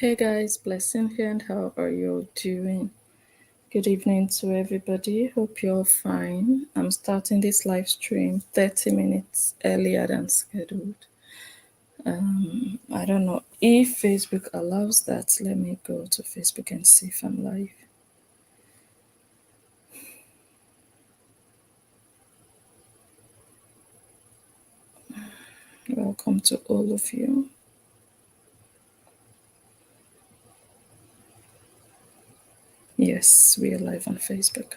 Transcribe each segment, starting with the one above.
Hey guys, blessing here, and how are you doing? Good evening to everybody. Hope you're fine. I'm starting this live stream 30 minutes earlier than scheduled. I don't know if Facebook allows that. Let me go to Facebook and see if I'm live. Welcome to all of you. Yes, we are live on Facebook.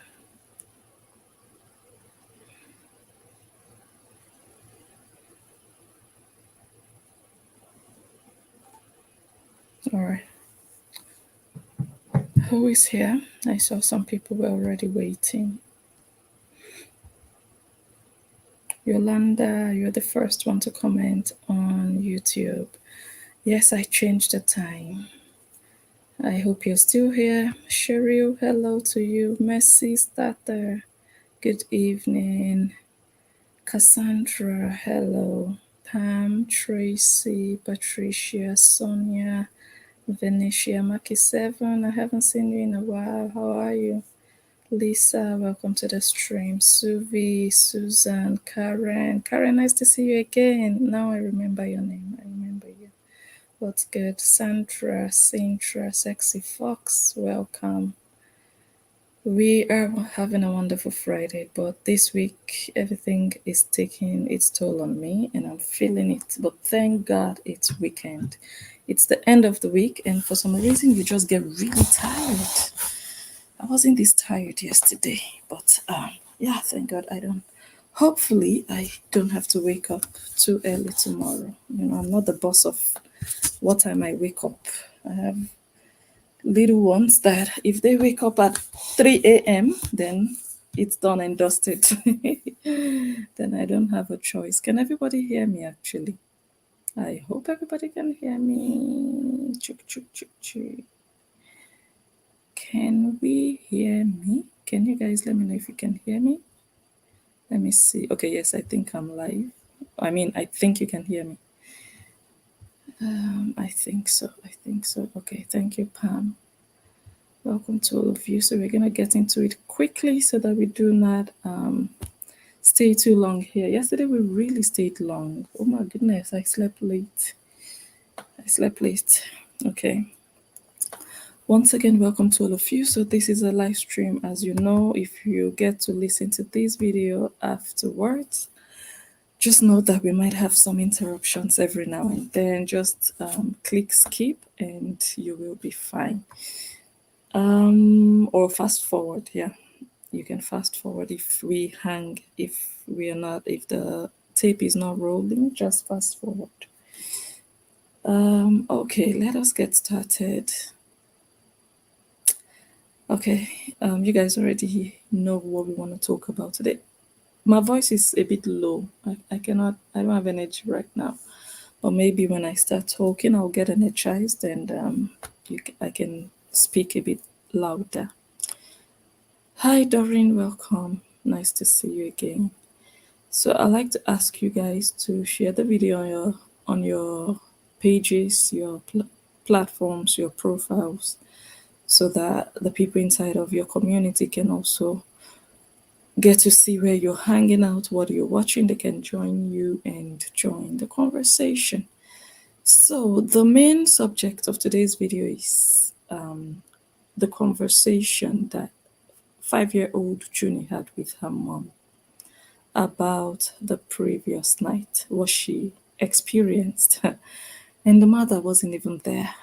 All right. Who is here? I saw some people were already waiting. Yolanda, you're the first one to comment on YouTube. Yes, I changed the time. I hope you're still here. Cheryl, hello to you. Mercy Starter, good evening. Cassandra, hello. Pam, Tracy, Patricia, Sonia, Venetia, Maki 7. I haven't seen you in a while. How are you? Lisa, welcome to the stream. Suvi, Susan, Karen. Karen, nice to see you again. Now I remember your name. I remember you. What's good? Sandra, Sintra, Sexy Fox, welcome. We are having a wonderful Friday, but this week everything is taking its toll on me and I'm feeling it. But thank God it's weekend. It's the end of the week, and for some reason, you just get really tired. I wasn't this tired yesterday, but yeah, thank God I don't. Hopefully, I don't have to wake up too early tomorrow. I'm not the boss of what time I wake up. I have little ones that if they wake up at 3 a.m., then it's done and dusted. Then I don't have a choice. Can everybody hear me actually? I hope everybody can hear me. Chuk, chuk, chuk, chuk. Can we hear me? Can you guys let me know if you can hear me? Let me see. Okay, yes, I think I'm live. I think you can hear me. I think so. I think so. Okay, thank you, Pam. Welcome to all of you. So we're gonna get into it quickly so that we do not stay too long here. Yesterday we really stayed long. Oh my goodness, I slept late. I slept late. Okay. Once again, welcome to all of you. So this is a live stream, as you know. If you get to listen to this video afterwards, just know that we might have some interruptions every now and then. Just click skip and you will be fine. Or fast forward, yeah. You can fast forward if the tape is not rolling, just fast forward. Okay, let us get started. Okay, you guys already know what we want to talk about today. My voice is a bit low. I don't have energy right now. But maybe when I start talking, I'll get energized and I can speak a bit louder. Hi, Doreen, welcome. Nice to see you again. So I'd like to ask you guys to share the video on your pages, your platforms, your profiles, so that the people inside of your community can also get to see where you're hanging out, what you're watching. They can join you and join the conversation. So the main subject of today's video is the conversation that 5-year-old Junie had with her mom about the previous night, what she experienced. And the mother wasn't even there.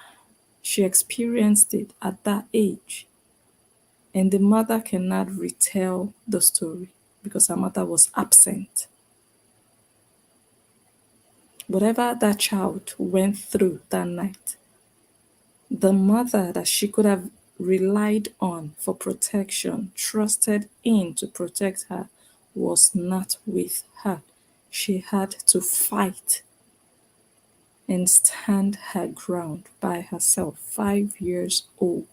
She experienced it at that age. And the mother cannot retell the story because her mother was absent. Whatever that child went through that night, the mother that she could have relied on for protection, trusted in to protect her, was not with her. She had to fight and stand her ground by herself, 5 years old.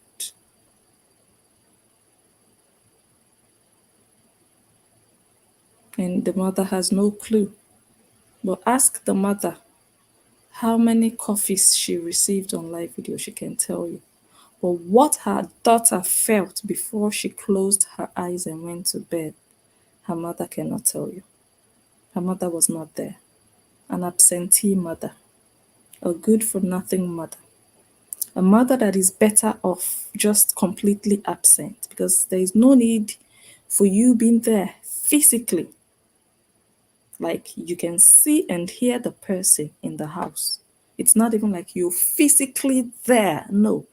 And the mother has no clue. But ask the mother how many coffees she received on live video, she can tell you. But what her daughter felt before she closed her eyes and went to bed, her mother cannot tell you. Her mother was not there. An absentee mother, a good for nothing mother, a mother that is better off just completely absent because there is no need for you being there physically. Like you can see and hear the person in the house. It's not even like you're physically there. No,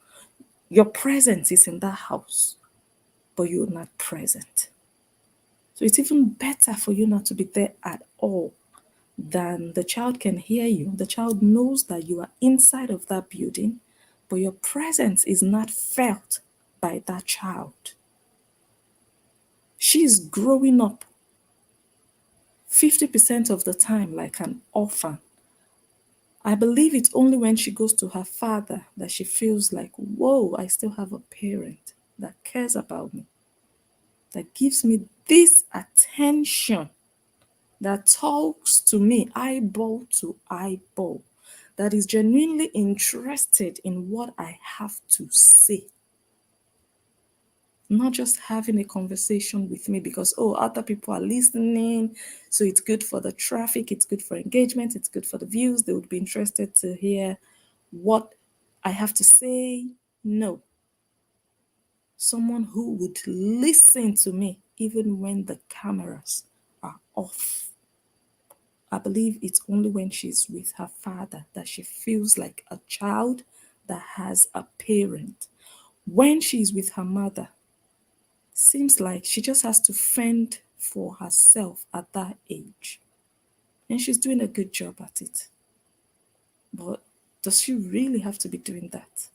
your presence is in that house, but you're not present. So it's even better for you not to be there at all than the child can hear you. The child knows that you are inside of that building, but your presence is not felt by that child. She's growing up 50% of the time like an orphan. I believe it's only when she goes to her father that she feels like, whoa, I still have a parent that cares about me, that gives me this attention, that talks to me eyeball to eyeball, that is genuinely interested in what I have to say. Not just having a conversation with me because, oh, other people are listening. So it's good for the traffic, it's good for engagement, it's good for the views. They would be interested to hear what I have to say. No. Someone who would listen to me even when the cameras are off. I believe it's only when she's with her father that she feels like a child that has a parent. When she's with her mother, seems like she just has to fend for herself at that age. And she's doing a good job at it. But does she really have to be doing that?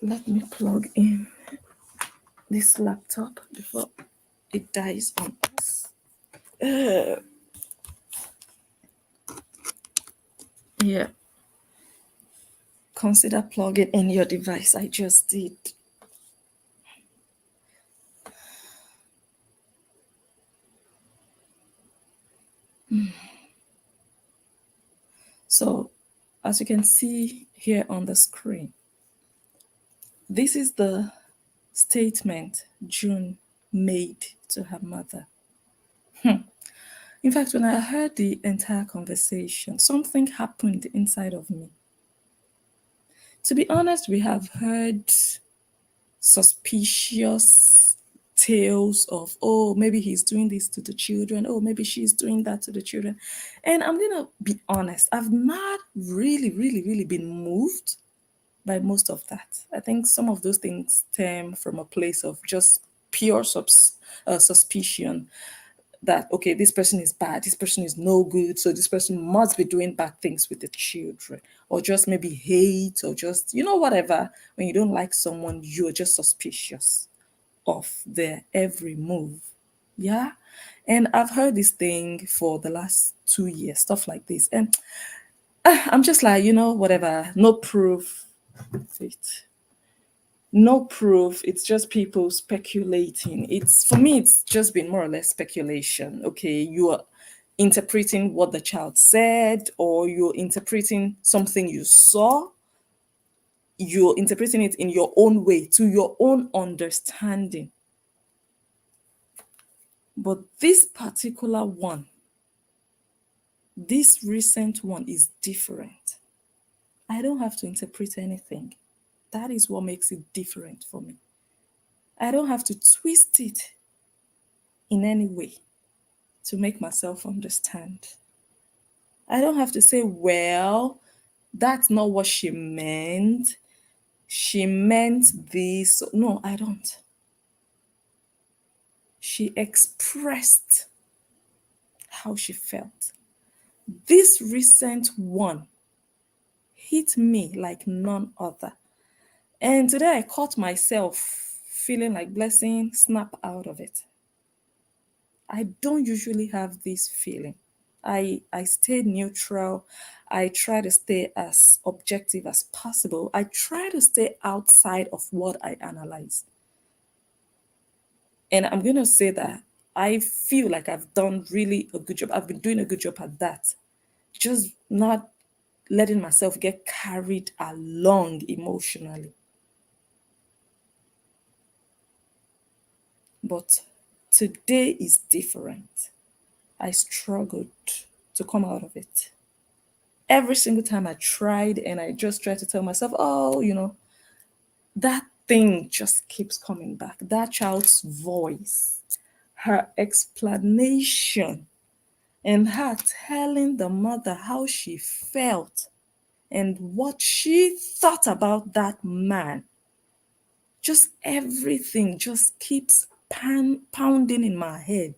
Let me plug in this laptop before it dies on us. Yeah. Consider plugging in your device. I just did. So, as you can see here on the screen, this is the statement June made to her mother. In fact, when I heard the entire conversation, something happened inside of me. To be honest, we have heard suspicious tales of, oh, maybe he's doing this to the children, oh, maybe she's doing that to the children. And I'm going to be honest, I've not really been moved by most of that. I think some of those things stem from a place of just pure suspicion that, okay, this person is bad, this person is no good, so this person must be doing bad things with the children, or just maybe hate, or just, whatever. When you don't like someone, you're just suspicious of their every move. Yeah. And I've heard this thing for the last 2 years, stuff like this. And I'm just like, whatever, no proof. Wait. No proof. It's just people speculating. It's, for me, it's just been more or less speculation. Okay, you are interpreting what the child said, or you're interpreting something you saw. You're interpreting it in your own way, to your own understanding. But this particular one, this recent one, is different. I don't have to interpret anything. That is what makes it different for me. I don't have to twist it in any way to make myself understand. I don't have to say, well, that's not what she meant. She meant this. No, I don't. She expressed how she felt. This recent one hit me like none other. And today I caught myself feeling like Blessing snap out of it. I don't usually have this feeling. I stay neutral. I try to stay as objective as possible. I try to stay outside of what I analyze. And I'm going to say that I feel like I've done really a good job. I've been doing a good job at that. Just not letting myself get carried along emotionally. But today is different. I struggled to come out of it. Every single time I tried, and I just tried to tell myself, oh, that thing just keeps coming back. That child's voice, her explanation, and her telling the mother how she felt and what she thought about that man. Just everything just keeps pounding in my head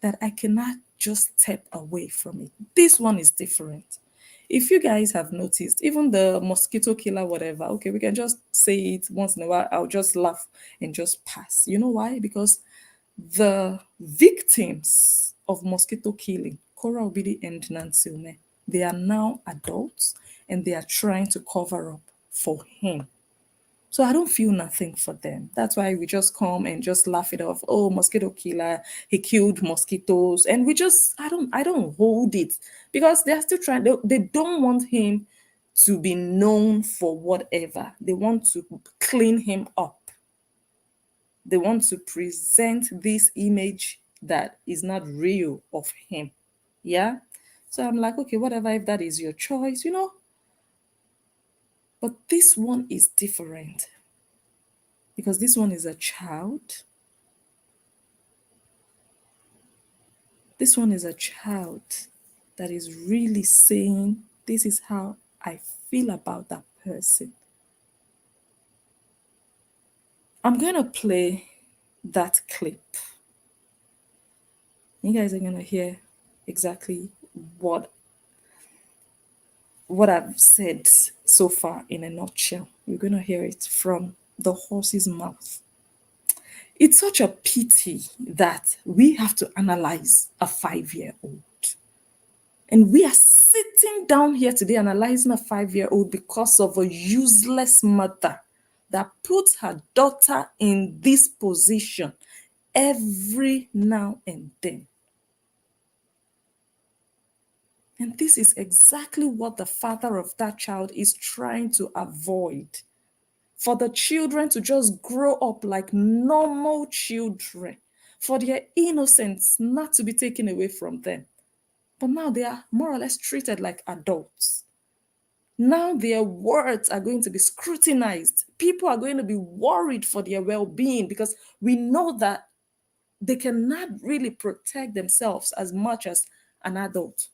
that I cannot just step away from it. This one is different. If you guys have noticed, even the mosquito killer, whatever, okay, we can just say it once in a while. I'll just laugh and just pass. You know why? Because the victims of mosquito killing, Korra Obidi and Nancy Korra, they are now adults and they are trying to cover up for him. So I don't feel nothing for them. That's why we just come and just laugh it off. Oh, mosquito killer, he killed mosquitoes. And we just, I don't hold it because they're still trying, they don't want him to be known for whatever. They want to clean him up. They want to present this image that is not real of him. Yeah. So I'm like, okay, whatever, if that is your choice. But this one is different because this one is a child. This one is a child that is really saying, this is how I feel about that person. I'm going to play that clip. You guys are going to hear exactly what I've said so far in a nutshell. You're going to hear it from the horse's mouth. It's such a pity that we have to analyze a 5-year-old. And we are sitting down here today analyzing a 5-year-old because of a useless mother that puts her daughter in this position every now and then. And this is exactly what the father of that child is trying to avoid. For the children to just grow up like normal children, for their innocence not to be taken away from them. But now they are more or less treated like adults. Now their words are going to be scrutinized. People are going to be worried for their well-being because we know that they cannot really protect themselves as much as an adult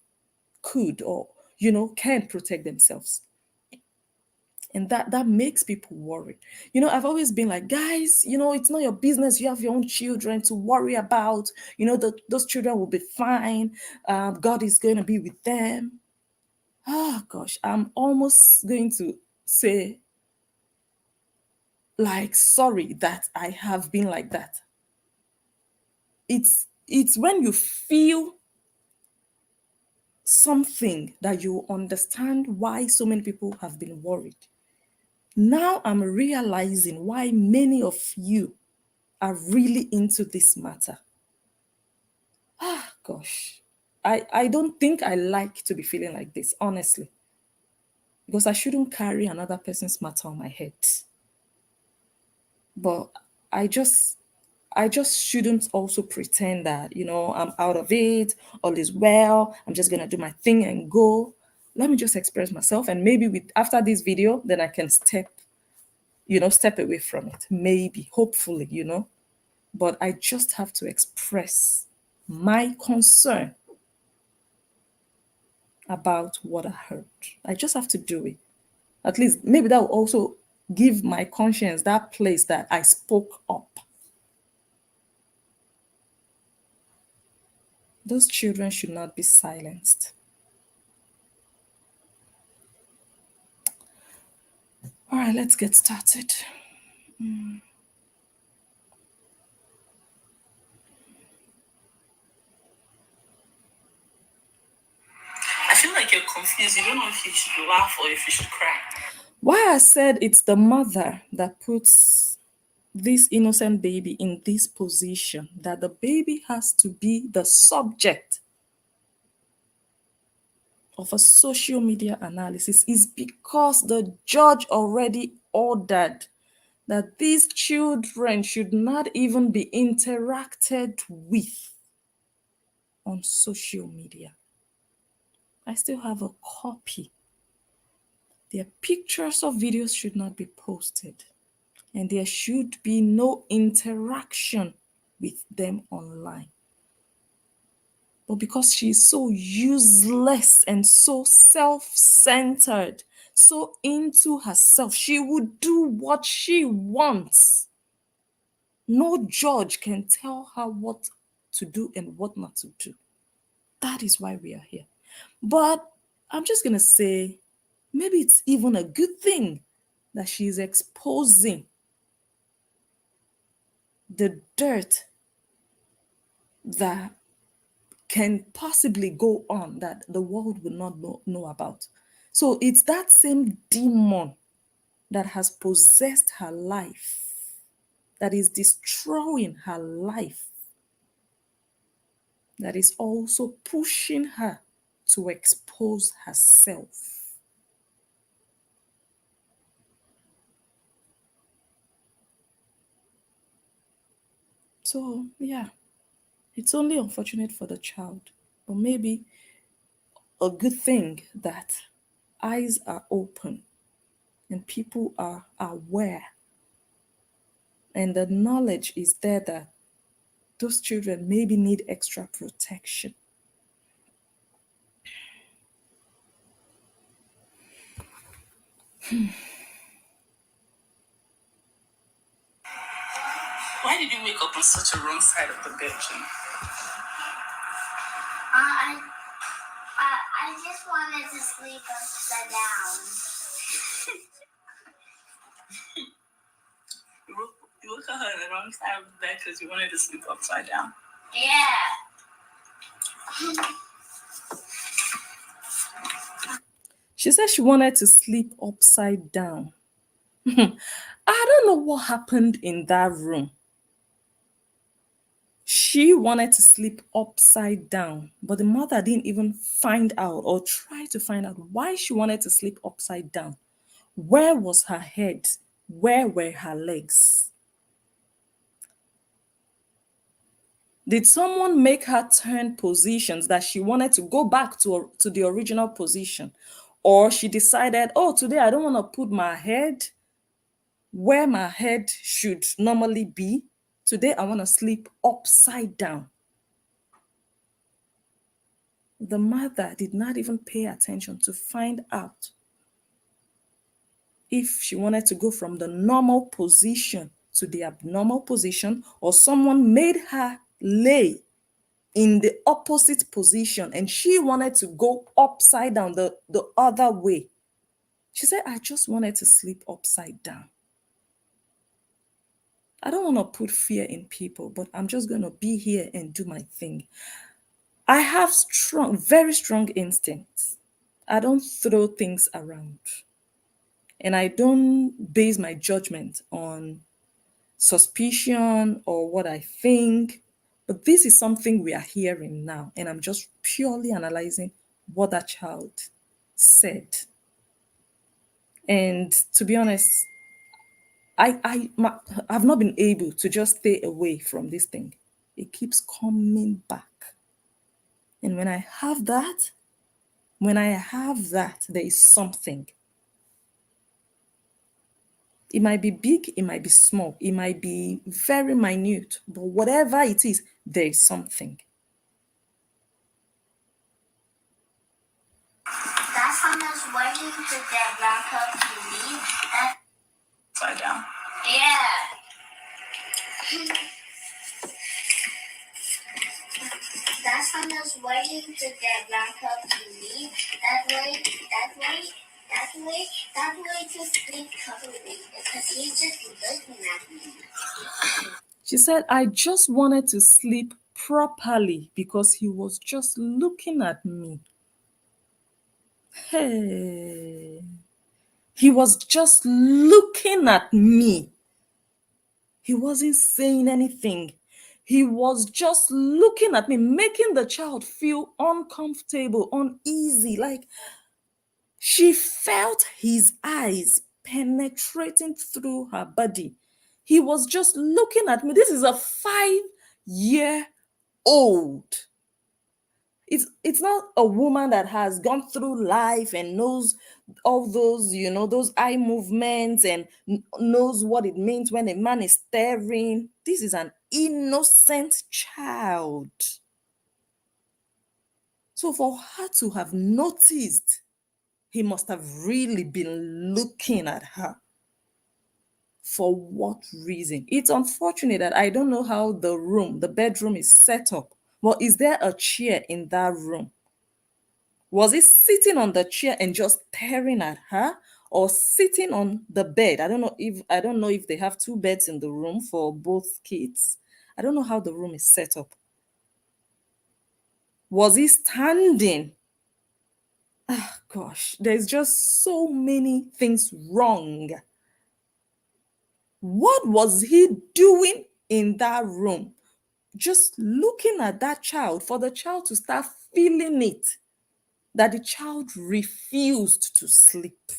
could or, can protect themselves. And that makes people worry. I've always been like, guys, it's not your business. You have your own children to worry about. Those children will be fine. God is going to be with them. Oh gosh, I'm almost going to say, like, sorry that I have been like that. It's when you feel something that you understand why so many people have been worried. Now I'm realizing why many of you are really into this matter. Ah, gosh. I don't think I like to be feeling like this, honestly. Because I shouldn't carry another person's matter on my head. But I just I just shouldn't also pretend that, I'm out of it, all is well, I'm just gonna do my thing and go. Let me just express myself, and maybe after this video, then I can step away from it. Maybe, hopefully. But I just have to express my concern about what I heard. I just have to do it. At least maybe that will also give my conscience that place that I spoke up. Those children should not be silenced. All right, let's get started. I feel like you're confused. You don't know if you should laugh or if you should cry. Why I said it's the mother that puts this innocent baby in this position, that the baby has to be the subject of a social media analysis, is because the judge already ordered that these children should not even be interacted with on social media. I still have a copy. Their pictures or videos should not be posted, and there should be no interaction with them online. But because she's so useless and so self centered, so into herself, she would do what she wants. No judge can tell her what to do and what not to do. That is why we are here. But I'm just going to say, maybe it's even a good thing that she's exposing the dirt that can possibly go on that the world will not know about. So it's that same demon that has possessed her life, that is destroying her life, that is also pushing her to expose herself. So, yeah, it's only unfortunate for the child, but maybe a good thing that eyes are open and people are aware, and the knowledge is there that those children maybe need extra protection. Why did you wake up on such a wrong side of the bed, June? I just wanted to sleep upside down. You woke up on the wrong side of the bed because you wanted to sleep upside down. Yeah. She said she wanted to sleep upside down. I don't know what happened in that room. She wanted to sleep upside down, but the mother didn't even find out or try to find out why she wanted to sleep upside down. Where was her head? Where were her legs? Did someone make her turn positions that she wanted to go back to the original position? Or she decided, oh, today I don't want to put my head where my head should normally be. Today I want to sleep upside down. The mother did not even pay attention to find out if she wanted to go from the normal position to the abnormal position, or someone made her lay in the opposite position and she wanted to go upside down the other way. She said, I just wanted to sleep upside down. I don't want to put fear in people, but I'm just going to be here and do my thing. I have very strong instincts. I don't throw things around. And I don't base my judgment on suspicion or what I think. But this is something we are hearing now. And I'm just purely analyzing what that child said. And to be honest, I've not been able to just stay away from this thing. It keeps coming back. And when I have that, there is something. It might be big, it might be small, it might be very minute, but whatever it is, there is something. That's when I was waiting for that rock up to leave. Upside down. Yeah. That's when I was waiting for that rock up to leave. That way to sleep comfortably because he's just looking at me. She said, I just wanted to sleep properly because he was just looking at me. Hey, he was just looking at me. He wasn't saying anything. He was just looking at me, making the child feel uncomfortable, uneasy. Like she felt his eyes penetrating through her body. He was just looking at me. This is a 5-year old. It's not a woman that has gone through life and knows all those, those eye movements and knows what it means when a man is staring. This is an innocent child. So for her to have noticed, he must have really been looking at her. For what reason? It's unfortunate that I don't know how the bedroom is set up. But is there a chair in that room? Was he sitting on the chair and just staring at her, or sitting on the bed? I don't know if they have two beds in the room for both kids. I don't know how the room is set up. Was he standing? Ah, gosh, there's just so many things wrong. What was he doing in that room? Just looking at that child, for the child to start feeling it, that the child refused to sleep.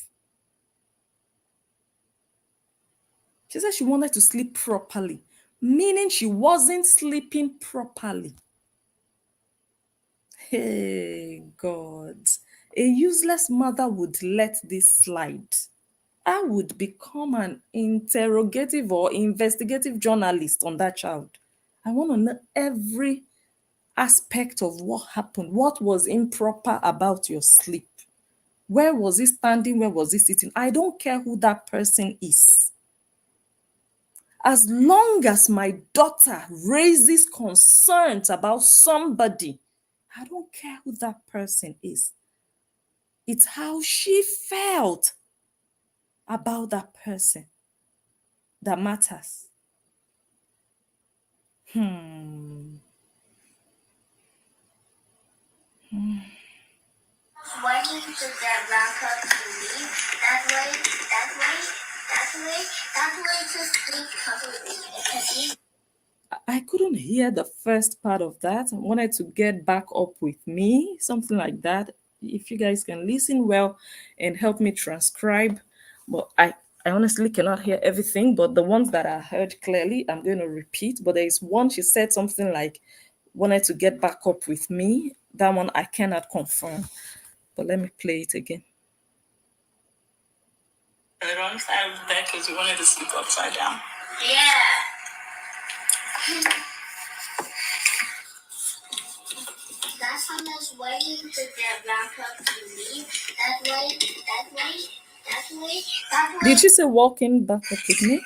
She said she wanted to sleep properly, meaning she wasn't sleeping properly. Hey, God. A useless mother would let this slide. I would become an interrogative or investigative journalist on that child. I want to know every aspect of what happened. What was improper about your sleep? Where was he standing? Where was he sitting? I don't care who that person is. As long as my daughter raises concerns about somebody, I don't care who that person is. It's how she felt about that person that matters. Why did you put that round cup to me? That way, that way, that way, that way to sleep comfortably. Because you I couldn't hear the first part of that. I wanted to get back up with me, something like that. If you guys can listen well and help me transcribe. But I honestly cannot hear everything, but the ones that I heard clearly, I'm going to repeat. But there is one, she said something like, wanted to get back up with me. That one I cannot confirm. But let me play it again. On the wrong side of the bed because you wanted to sleep upside down. yeah. That's how much waiting to that round cup to me. That way, that way, that way, that way. Did you say walking back up with me?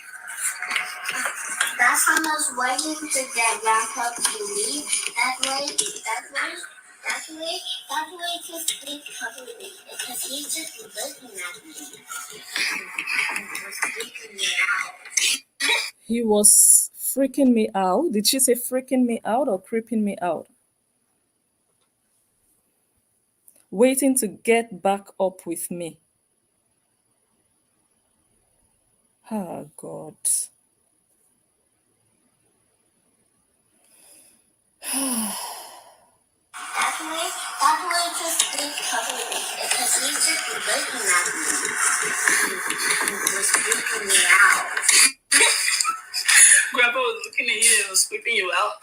That's how much waiting to that round cup to me. That way, that way, that way, that way to sleep comfortably. Because he's just looking at me. He was freaking me out. He was freaking me out. Did she say freaking me out or creeping me out? Waiting to get back up with me. Oh, God. That way to sleep comfortably. Because he's just looking at me. He was freaking me out. Grandpa was looking at you and was creeping you out.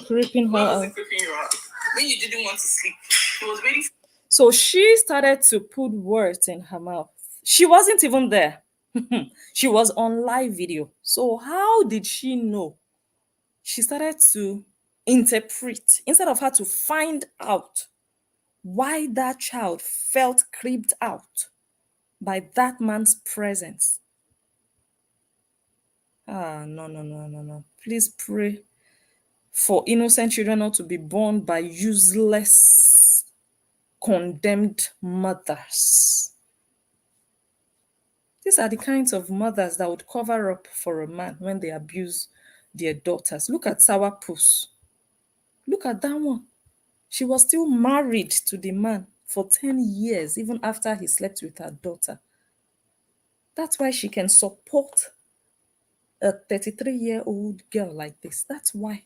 Creeping her out. Was creeping you out? When you didn't want to sleep. He was waiting. So she started to put words in her mouth. She wasn't even there. She was on live video. So how did she know? She started to interpret instead of her to find out why that child felt creeped out by that man's presence. No, no, no, no, no. Please pray for innocent children not to be born by useless, condemned mothers. These are the kinds of mothers that would cover up for a man when they abuse their daughters. Look at Sourpuss. Look at that one. She was still married to the man for 10 years, even after he slept with her daughter. That's why she can support a 33-year-old girl like this. That's why.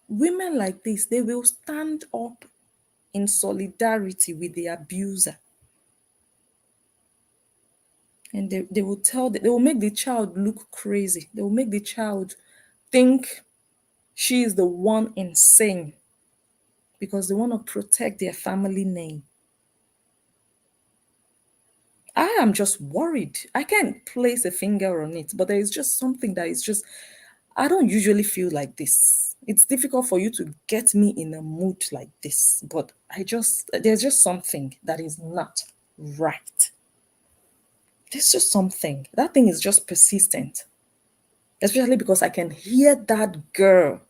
Women like this, they will stand up in solidarity with the abuser. And they will they will make the child look crazy. They will make the child think she is the one insane because they want to protect their family name. I am just worried. I can't place a finger on it, but there is just something that is just, I don't usually feel like this. It's difficult for you to get me in a mood like this, but there's just something that is not right. There's just something. That thing is just persistent, especially because I can hear that girl,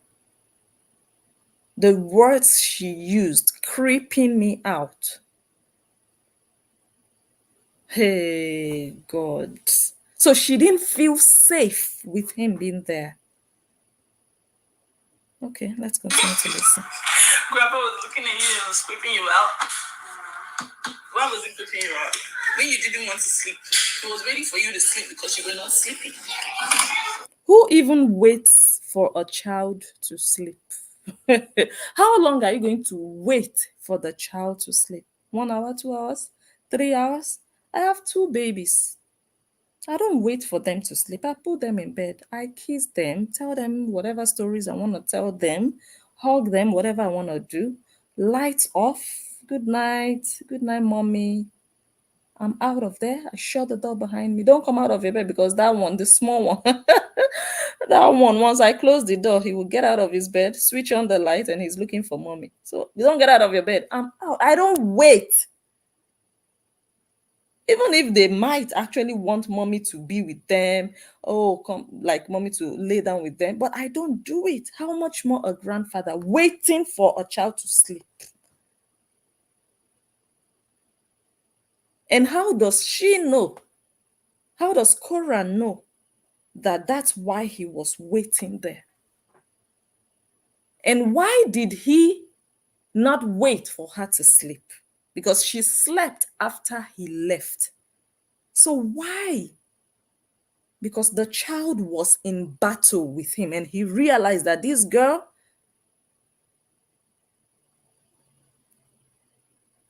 the words she used, creeping me out. Hey, God. So she didn't feel safe with him being there. Okay, let's continue to listen. Grandpa was looking at you and was creeping you out. Why was he creeping you out? When you didn't want to sleep. He was waiting for you to sleep because you were not sleeping. Who even waits for a child to sleep? How long are you going to wait for the child to sleep? 1 hour, 2 hours, 3 hours? I have two babies. I don't wait for them to sleep. I put them in bed. I kiss them, tell them whatever stories I want to tell them, hug them, whatever I want to do. Lights off. Good night. Good night, mommy. I'm out of there. I shut the door behind me. Don't come out of your bed because that one, the small one, that one, once I close the door, he will get out of his bed, switch on the light, and he's looking for mommy. So you don't get out of your bed. I'm out. I don't wait. Even if they might actually want mommy to be with them, oh, come, like mommy to lay down with them, but I don't do it. How much more a grandfather waiting for a child to sleep? And how does she know? How does Korra know that that's why he was waiting there? And why did he not wait for her to sleep? Because she slept after he left. So why? Because the child was in battle with him and he realized that this girl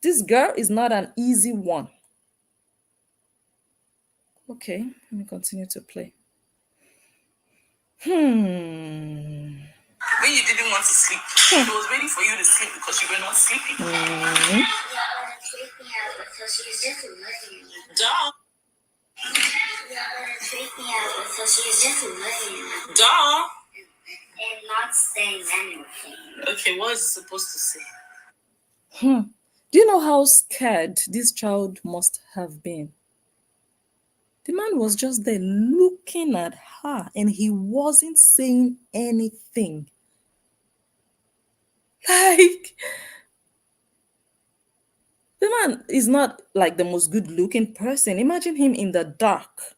is not an easy one. Okay, let me continue to play. When you didn't want to sleep, he was waiting for you to sleep because you were not sleeping. Yeah, so she was just looking at me. Duh. Yeah, freaked me out, so she was just looking at me. Duh. And not saying anything. Okay, what is it supposed to say? Do you know how scared this child must have been? The man was just there looking at her and he wasn't saying anything. Like, the man is not like the most good looking person. Imagine him in the dark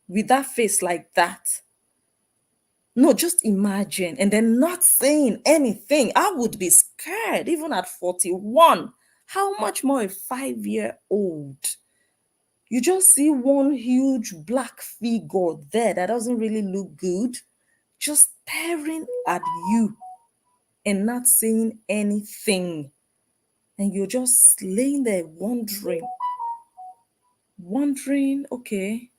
with that face like that. No, just imagine. And then not saying anything. I would be scared even at 41. How much more a 5-year-old? You just see one huge black figure there that doesn't really look good, just staring at you and not saying anything. And you're just laying there wondering, okay,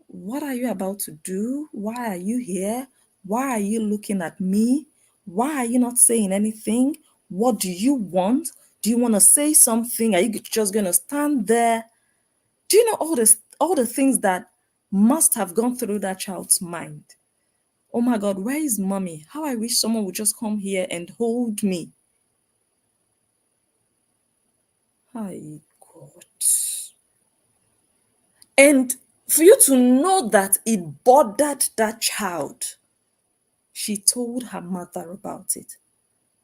what are you about to do? Why are you here? Why are you looking at me? Why are you not saying anything? What do you want? Do you want to say something? Are you just going to stand there? Do you know all the things that must have gone through that child's mind? Oh my God, where is mommy? How I wish someone would just come here and hold me. Hi, God. And for you to know that it bothered that child, she told her mother about it.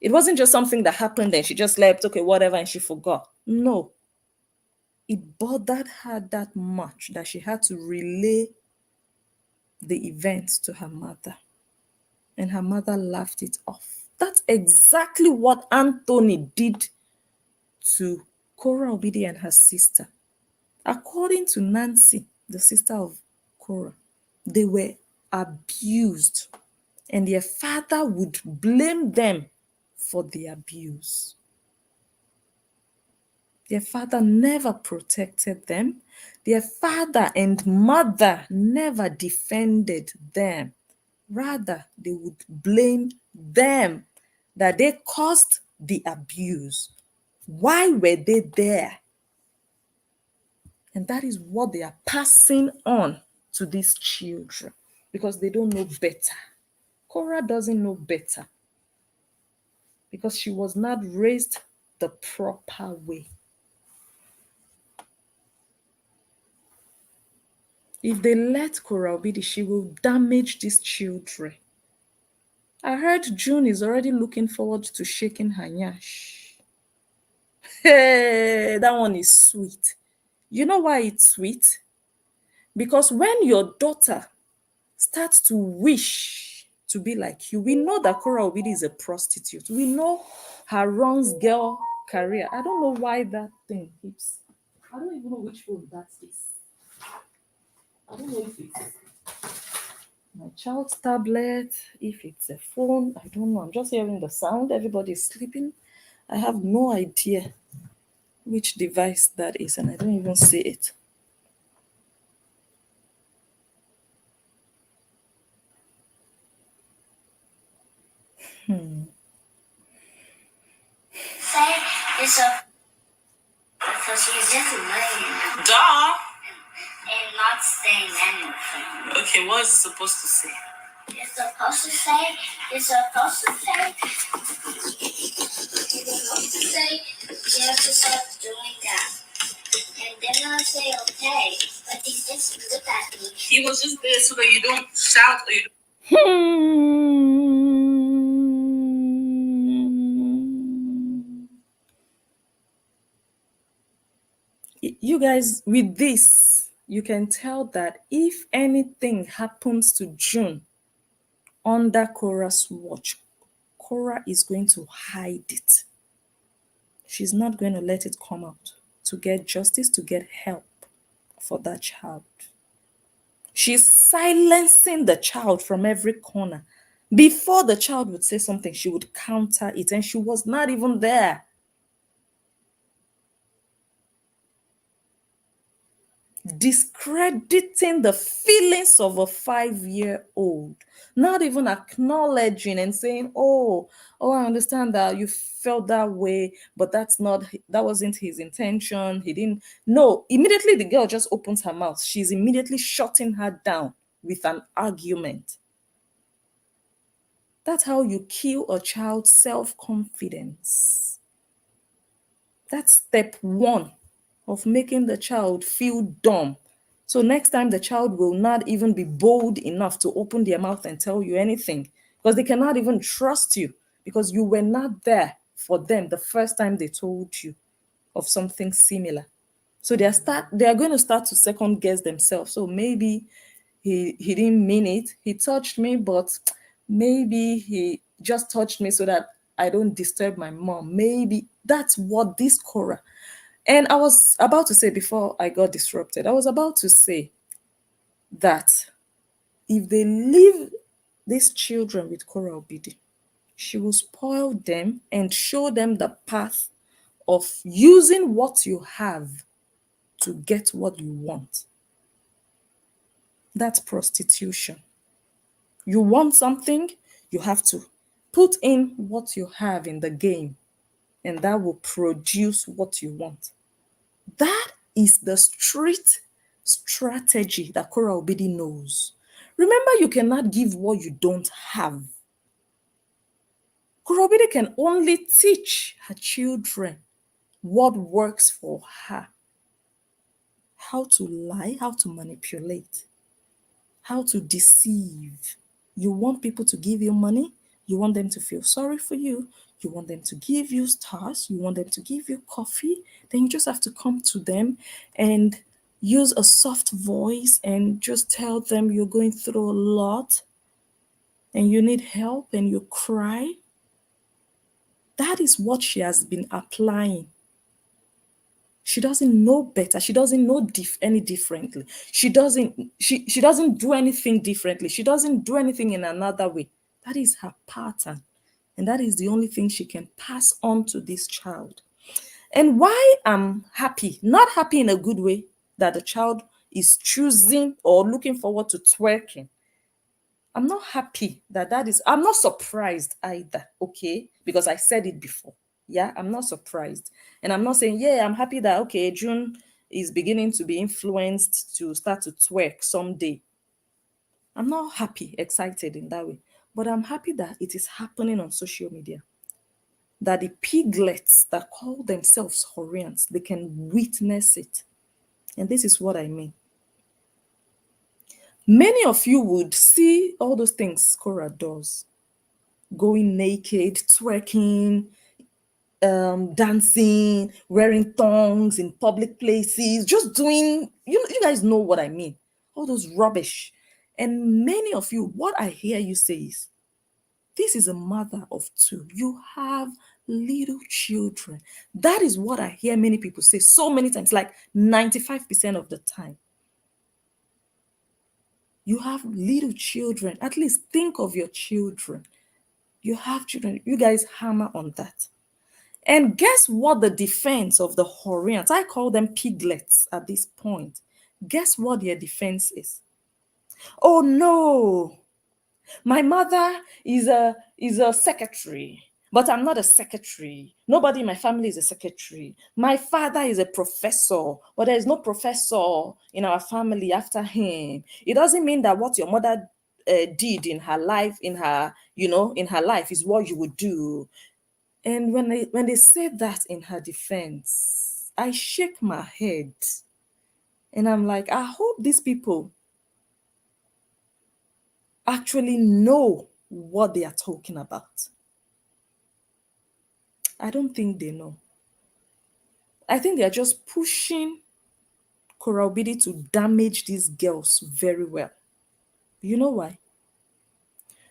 It wasn't just something that happened and she just left, okay, whatever, and she forgot. No. It bothered her that much that she had to relay the events to her mother. And her mother laughed it off. That's exactly what Anthony did to Korra Obidi and her sister. According to Nancy, the sister of Korah, they were abused, and their father would blame them for the abuse. Their father never protected them. Their father and mother never defended them. Rather, they would blame them that they caused the abuse. Why were they there? And that is what they are passing on to these children because they don't know better. Korah doesn't know better because she was not raised the proper way. If they let Korah be, she will damage these children. I heard June is already looking forward to shaking her nyash. Hey, that one is sweet. You know why it's sweet? Because when your daughter starts to wish to be like you, we know that Korah Obidi is a prostitute. We know her runs girl career. I don't know why that thing keeps. I don't even know which phone that is. I don't know if it's my child's tablet, if it's a phone. I don't know. I'm just hearing the sound. Everybody's sleeping. I have no idea which device that is, and I don't even see it. Say it's a because he's just laying Duh. And not saying anything. Okay, what is it supposed to say? It's supposed to say. It's supposed to say. It's supposed to say. You have to stop doing that. And then I'll say okay. But he just looked at me. He was just there so that you don't shout or you don't. You guys, with this, you can tell that if anything happens to June under Korah's watch, Korah is going to hide it. She's not going to let it come out to get justice, to get help for that child. She's silencing the child from every corner. Before the child would say something, she would counter it, and she was not even there. Discrediting the feelings of a 5-year-old, not even acknowledging and saying, oh, I understand that you felt that way, but that wasn't his intention. He didn't. No, immediately the girl just opens her mouth. She's immediately shutting her down with an argument. That's how you kill a child's self-confidence. That's step one of making the child feel dumb. So next time the child will not even be bold enough to open their mouth and tell you anything because they cannot even trust you because you were not there for them the first time they told you of something similar. So they are going to start to second guess themselves. So maybe he didn't mean it. He touched me, but maybe he just touched me so that I don't disturb my mom. Maybe that's what this Korah. And I was about to say before I got disrupted, I was about to say that if they leave these children with Korah Obidi, she will spoil them and show them the path of using what you have to get what you want. That's prostitution. You want something, you have to put in what you have in the game, and that will produce what you want. That is the street strategy that Korah Obidi knows. Remember, you cannot give what you don't have. Korah Obidi can only teach her children what works for her. How to lie, how to manipulate, how to deceive. You want people to give you money, you want them to feel sorry for you, you want them to give you stars, you want them to give you coffee, then you just have to come to them and use a soft voice and just tell them you're going through a lot and you need help and you cry. That is what she has been applying. She doesn't know better. She doesn't know any differently. She doesn't do anything differently. She doesn't do anything in another way. That is her pattern. And that is the only thing she can pass on to this child. And why I'm happy, not happy in a good way, that the child is choosing or looking forward to twerking. I'm not happy I'm not surprised either, okay? Because I said it before. Yeah, I'm not surprised. And I'm not saying, yeah, I'm happy that, okay, June is beginning to be influenced to start to twerk someday. I'm not happy, excited in that way. But I'm happy that it is happening on social media. That the piglets that call themselves Horians, they can witness it. And this is what I mean. Many of you would see all those things Korra does, going naked, twerking, dancing, wearing thongs in public places, just doing, you guys know what I mean. All those rubbish. And many of you, what I hear you say is, this is a mother of two. You have little children. That is what I hear many people say so many times, like 95% of the time. You have little children. At least think of your children. You have children. You guys hammer on that. And guess what the defense of the Horians, I call them piglets at this point. Guess what their defense is? Oh no, my mother is a secretary, but I'm not a secretary. Nobody in my family is a secretary. My father is a professor, but there is no professor in our family after him. It doesn't mean that what your mother did in her life, in her life, is what you would do. And when they said that in her defense, I shake my head and I'm like, I hope these people actually know what they are talking about. I don't think they know. I think they are just pushing Korobidi to damage these girls very well. You know why?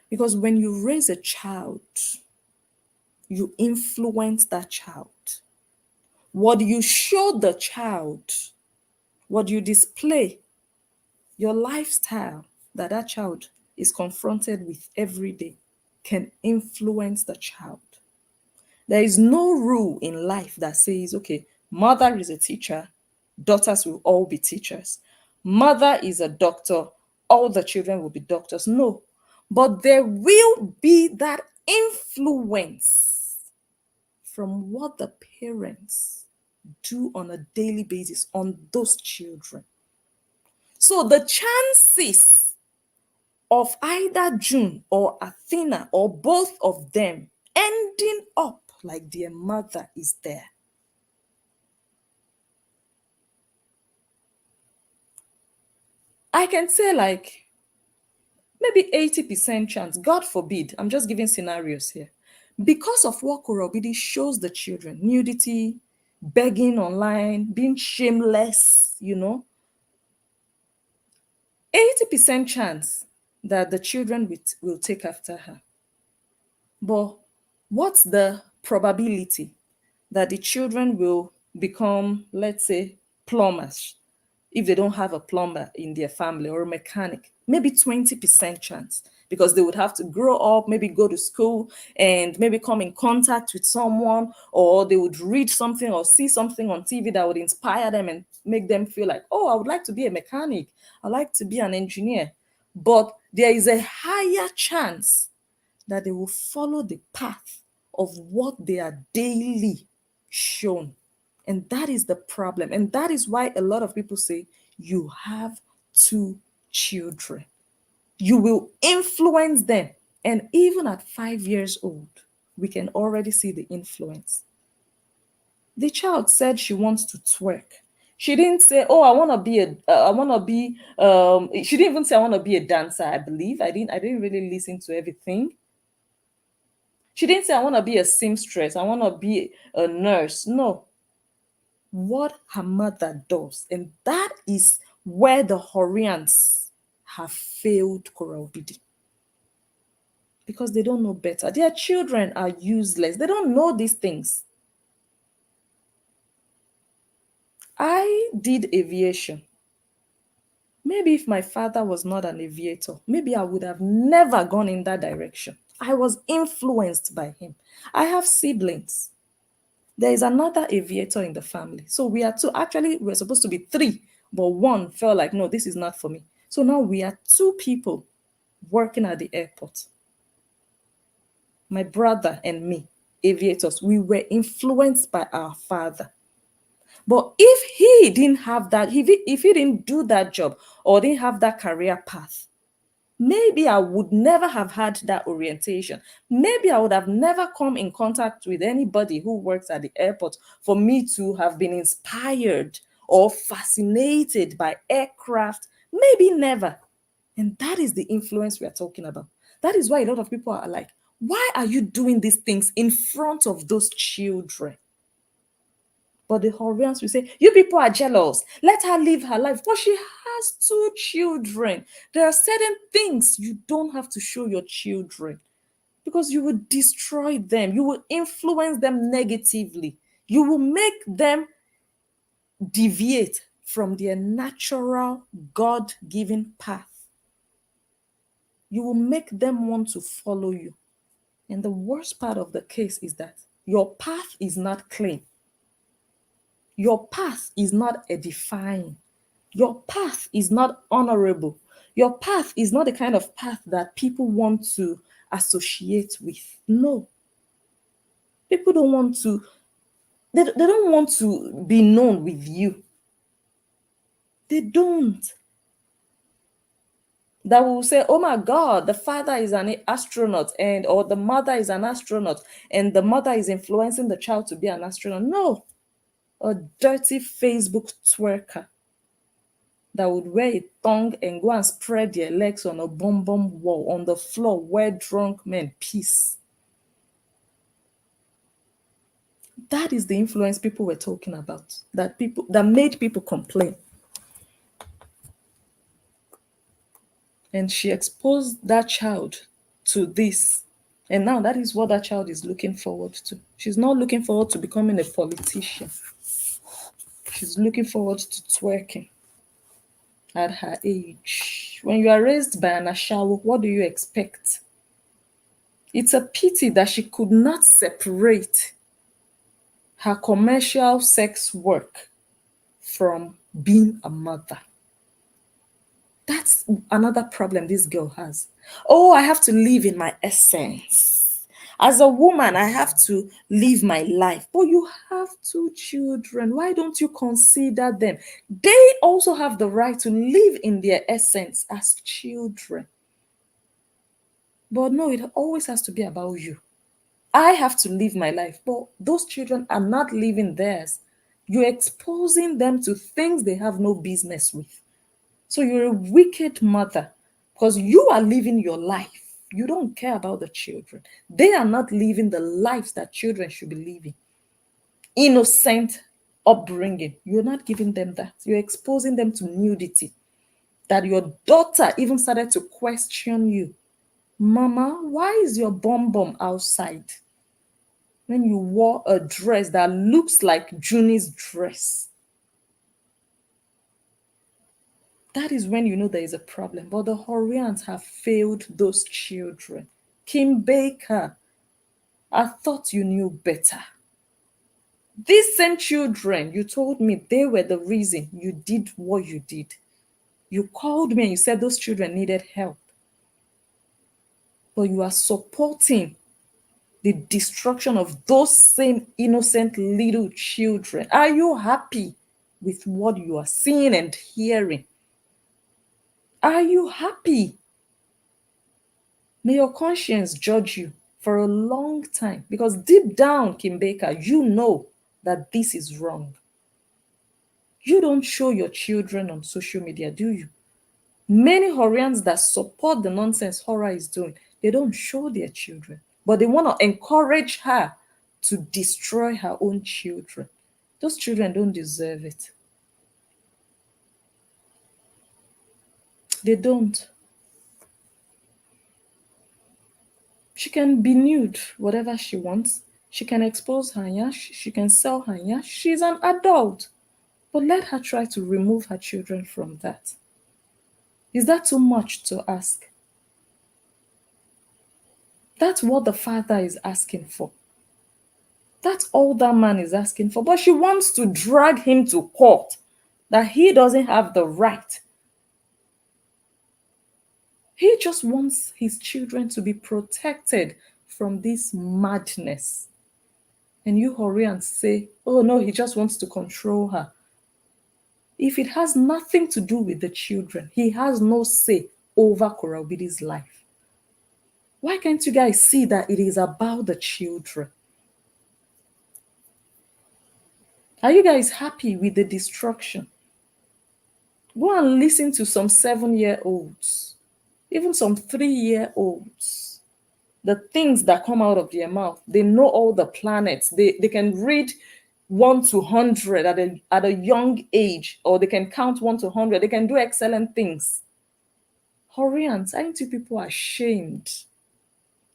Because when you raise a child, you influence that child. What you show the child, what you display, your lifestyle that that child is confronted with every day can influence the child. There is no rule in life that says, okay, mother is a teacher, daughters will all be teachers. Mother is a doctor, all the children will be doctors. No. But there will be that influence from what the parents do on a daily basis on those children. So the chances of either June or Athena or both of them ending up like their mother is there. I can say like maybe 80% chance, God forbid, I'm just giving scenarios here. Because of what Korobidi shows the children, nudity, begging online, being shameless, 80% chance that the children will take after her. But what's the probability that the children will become, let's say, plumbers if they don't have a plumber in their family or a mechanic? Maybe 20% chance, because they would have to grow up, maybe go to school and maybe come in contact with someone, or they would read something or see something on TV that would inspire them and make them feel like, oh, I would like to be a mechanic. I like to be an engineer. But there is a higher chance that they will follow the path of what they are daily shown. And that is the problem. And that is why a lot of people say, you have two children. You will influence them. And even at 5 years old, we can already see the influence. The child said she wants to twerk. She didn't say, "Oh, I want to be I want to be." She didn't even say, "I want to be a dancer." I believe I didn't really listen to everything. She didn't say, I want to be a seamstress, I want to be a nurse. No, what her mother does. And that is where the Horians have failed Korobidi. Because they don't know better. Their children are useless. They don't know these things. I did aviation. Maybe if my father was not an aviator, maybe I would have never gone in that direction. I was influenced by him. I have siblings. There is another aviator in the family. So we are two. Actually, we're supposed to be three, but one felt like, no, this is not for me. So now we are two people working at the airport. My brother and me, aviators, we were influenced by our father. But if he didn't have that, if he didn't do that job or didn't have that career path, maybe I would never have had that orientation. Maybe I would have never come in contact with anybody who works at the airport for me to have been inspired or fascinated by aircraft. Maybe never. And that is the influence we are talking about. That is why a lot of people are like, why are you doing these things in front of those children? But the Horians will say, you people are jealous. Let her live her life. But she has two children. There are certain things you don't have to show your children because you will destroy them. You will influence them negatively. You will make them deviate from their natural God given path. You will make them want to follow you. And the worst part of the case is that your path is not clean. Your path is not edifying. Your path is not honorable. Your path is not the kind of path that people want to associate with. No. People don't want to, they don't want to be known with you. They don't. That will say, oh my God, the father is an astronaut, and or the mother is an astronaut, and the mother is influencing the child to be an astronaut. No. A dirty Facebook twerker that would wear a thong and go and spread their legs on a bum wall on the floor where drunk men piss. That is the influence people were talking about. That made people complain. And she exposed that child to this. And now that is what that child is looking forward to. She's not looking forward to becoming a politician. She's looking forward to twerking at her age. When you are raised by an ashawo, what do you expect? It's a pity that she could not separate her commercial sex work from being a mother. That's another problem this girl has. Oh, I have to live in my essence. As a woman, I have to live my life. But you have two children. Why don't you consider them? They also have the right to live in their essence as children. But no, it always has to be about you. I have to live my life, but those children are not living theirs. You're exposing them to things they have no business with. So you're a wicked mother because you are living your life. You don't care about the children. They are not living the lives that children should be living. Innocent upbringing. You're not giving them that. You're exposing them to nudity. That your daughter even started to question you. Mama, why is your bum outside? When you wore a dress that looks like Junie's dress. That is when you know there is a problem. But the Horians have failed those children. Kim Baker, I thought you knew better. These same children, you told me they were the reason you did what you did. You called me and you said those children needed help. But you are supporting the destruction of those same innocent little children. Are you happy with what you are seeing and hearing? Are you happy? May your conscience judge you for a long time because deep down, Kim Baker, you know that this is wrong. You don't show your children on social media, do you? Many Horians that support the nonsense Horror is doing, they don't show their children, but they want to encourage her to destroy her own children. Those children don't deserve it. They don't. She can be nude, whatever she wants. She can expose her yash. She can sell her yash. She's an adult. But let her try to remove her children from that. Is that too much to ask? That's what the father is asking for. That's all that man is asking for. But she wants to drag him to court that he doesn't have the right. He just wants his children to be protected from this madness. And you hurry and say, oh no, he just wants to control her. If it has nothing to do with the children, he has no say over Korabidi's life. Why can't you guys see that it is about the children? Are you guys happy with the destruction? Go and listen to some 7-year-olds, even some 3-year-olds. The things that come out of their mouth, they know all the planets. They can read 1 to 100 at a young age, or they can count 1 to 100. They can do excellent things. Horians, aren't you people ashamed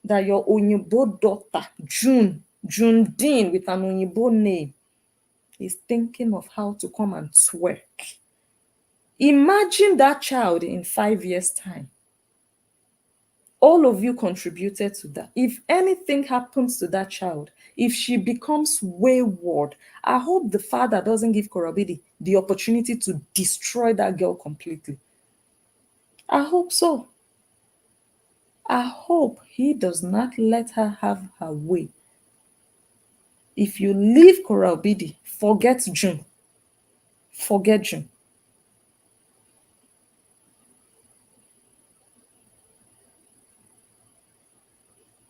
that your Onyibo daughter, June Dean with an Onyibo name, is thinking of how to come and twerk? Imagine that child in 5 years' time. All of you contributed to that. If anything happens to that child, if she becomes wayward, I hope the father doesn't give Korobidi the opportunity to destroy that girl completely. I hope so. I hope he does not let her have her way. If you leave Korobidi, forget June. Forget June.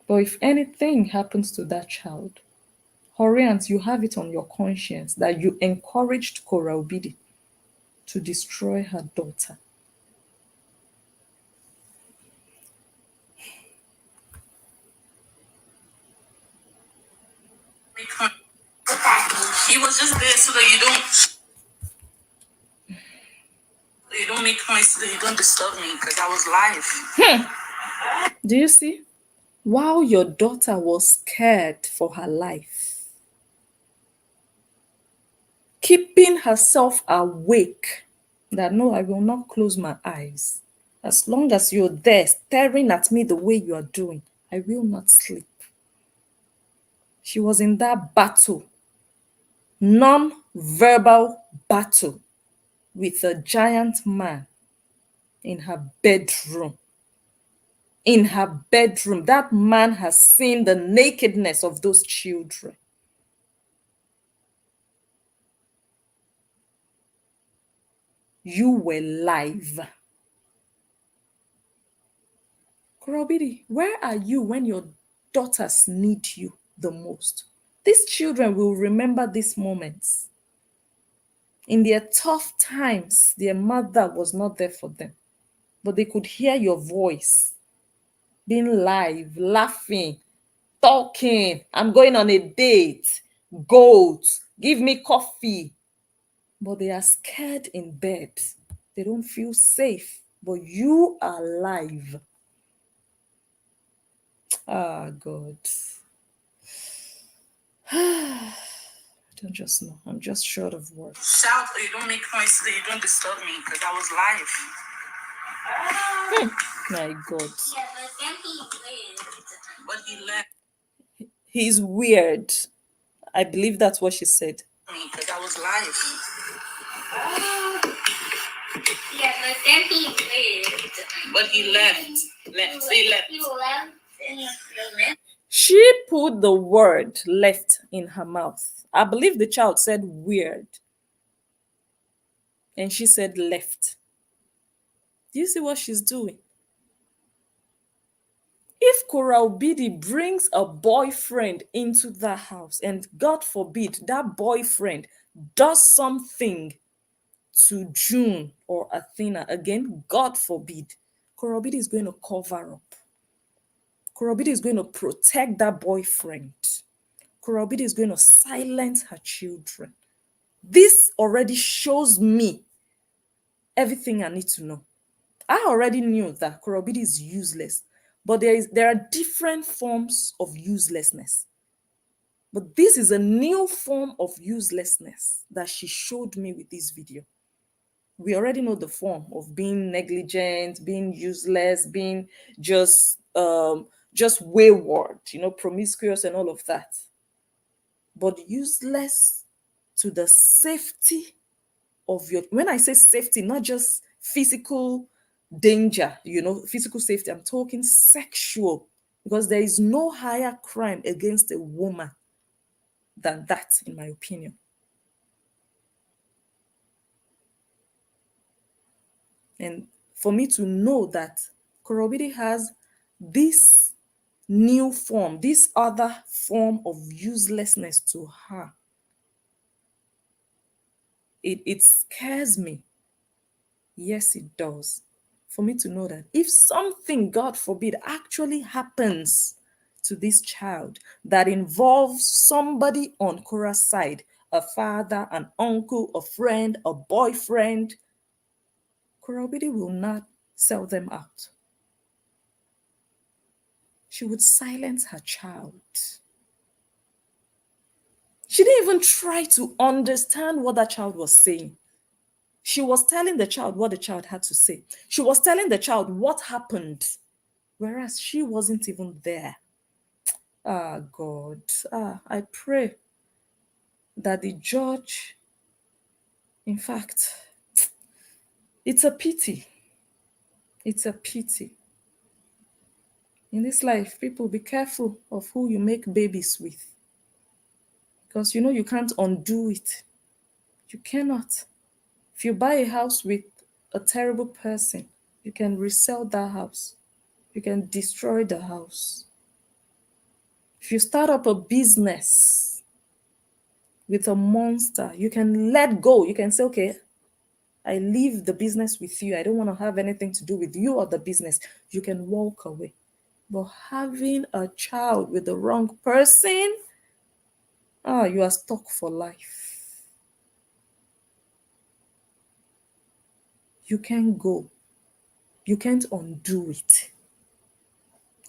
But if anything happens to that child, Horians, you have it on your conscience that you encouraged Korobidi to destroy her daughter. He was just there so that you don't make noise, so that you don't disturb me, because I was live. Do you see? While your daughter was scared for her life, keeping herself awake, that no, I will not close my eyes. As long as you're there staring at me the way you are doing, I will not sleep. She was in that battle, non-verbal battle with a giant man in her bedroom. In her bedroom, that man has seen the nakedness of those children. You were live. Korobidi, where are you when your daughters need you the most? These children will remember these moments. In their tough times, their mother was not there for them, but they could hear your voice, being live, laughing, talking. I'm going on a date. Goat, give me coffee. But they are scared in bed. They don't feel safe. But you are live. Ah, God. I don't just know. I'm just short of words. Shout, or you don't make noise, so that you don't disturb me, because I was live. My God. Yeah, but then he lived. But he left He's weird. I believe that's what she said. me, because I was live. Yeah, but then he lived. But he left. Say left. He left and he left. She put the word left in her mouth. I believe the child said weird. And she said left. Do you see what she's doing? If Korobidi brings a boyfriend into that house, and God forbid that boyfriend does something to June or Athena, again, God forbid, Korobidi is going to cover up. Korobidi is going to protect that boyfriend. Korobidi is going to silence her children. This already shows me everything I need to know. I already knew that Korobidi is useless, but there are different forms of uselessness. But this is a new form of uselessness that she showed me with this video. We already know the form of being negligent, being useless, being just wayward, promiscuous and all of that. But useless to the safety of your, when I say safety, not just physical danger, physical safety, I'm talking sexual, because there is no higher crime against a woman than that, in my opinion. And for me to know that Korobidi has this new form, this other form of uselessness to her, it scares me. Yes, it does. For me to know that if something, God forbid, actually happens to this child that involves somebody on Korah's side, a father, an uncle, a friend, a boyfriend, Korobidi will not sell them out. She would silence her child. She didn't even try to understand what that child was saying. She was telling the child what the child had to say. She was telling the child what happened, whereas she wasn't even there. Ah, God. I pray that the judge, in fact, it's a pity. It's a pity. In this life, people, be careful of who you make babies with, because you can't undo it. You cannot. If you buy a house with a terrible person, you can resell that house. You can destroy the house. If you start up a business with a monster, you can let go. You can say, okay, I leave the business with you. I don't want to have anything to do with you or the business. You can walk away. But having a child with the wrong person, you are stuck for life. You can't go. You can't undo it.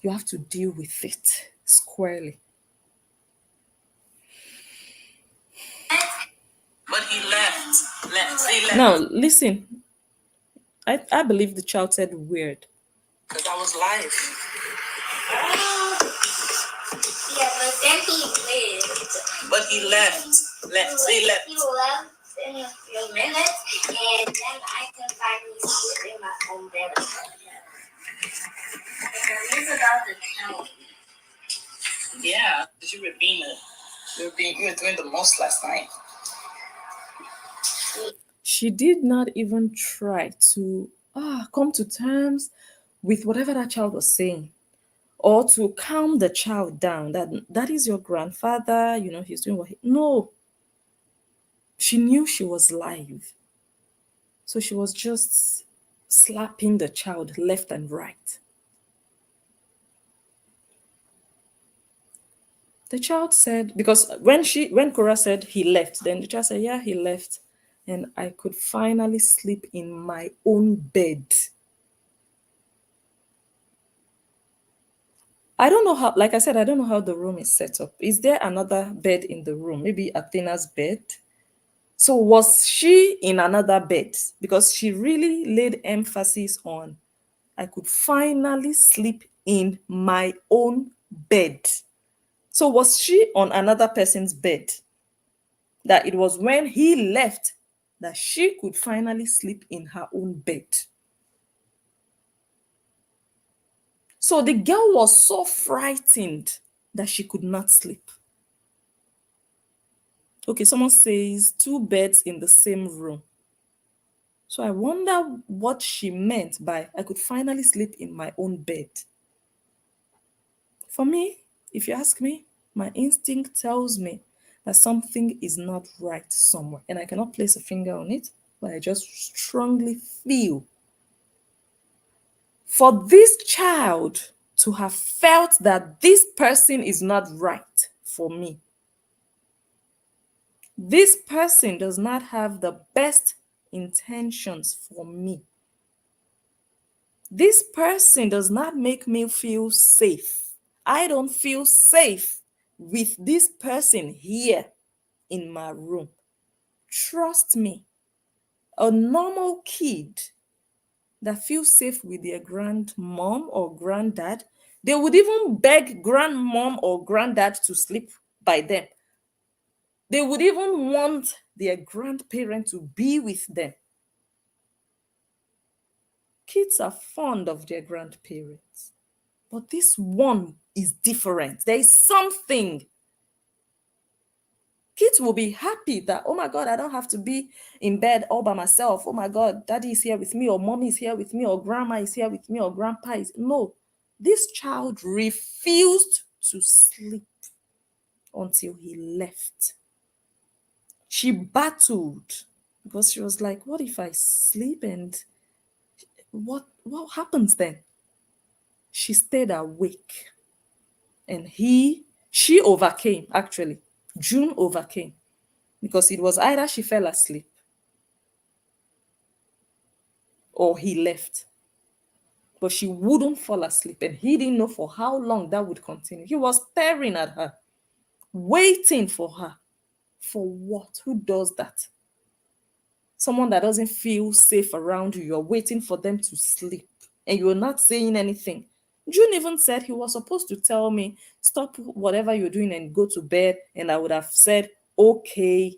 You have to deal with it squarely. But he left. They left. Now, listen. I believe the child said weird. Because I was live. Yeah, but then he lived. But he left. He left. He left in a few minutes, and then I can finally sleep in my own bed. He's about to tell me. Yeah, because you were doing the most last night. She did not even try to come to terms with whatever that child was saying, or to calm the child down, that is your grandfather, he's doing what no. She knew she was live, so she was just slapping the child left and right. The child said, because when Korah said he left, then the child said, yeah, he left, and I could finally sleep in my own bed. I don't know how, like I said, I don't know how the room is set up. Is there another bed in the room? Maybe Athena's bed? So was she in another bed? Because she really laid emphasis on, I could finally sleep in my own bed. So was she on another person's bed? That it was when he left that she could finally sleep in her own bed. So the girl was so frightened that she could not sleep. Okay, someone says 2 beds in the same room. So I wonder what she meant by I could finally sleep in my own bed. For me, if you ask me, my instinct tells me that something is not right somewhere. And I cannot place a finger on it, but I just strongly feel for this child to have felt that this person is not right for me. This person does not have the best intentions for me. This person does not make me feel safe. I don't feel safe with this person here in my room. Trust me, a normal kid that feels safe with their grandmom or granddad, they would even beg grandmom or granddad to sleep by them. They would even want their grandparent to be with them. Kids are fond of their grandparents. But this one is different. There is something. Kids will be happy that, oh my God, I don't have to be in bed all by myself. Oh my God, daddy is here with me, or mommy is here with me, or grandma is here with me, or grandpa is. No, this child refused to sleep until he left. She battled because she was like, what if I sleep and what happens then? She stayed awake and she overcame, actually. June overcame because it was either she fell asleep or he left. But she wouldn't fall asleep, and he didn't know for how long that would continue. He was staring at her, waiting for her. For what? Who does that? Someone that doesn't feel safe around you, you're waiting for them to sleep and you're not saying anything. June even said he was supposed to tell me, stop whatever you're doing and go to bed. And I would have said, okay.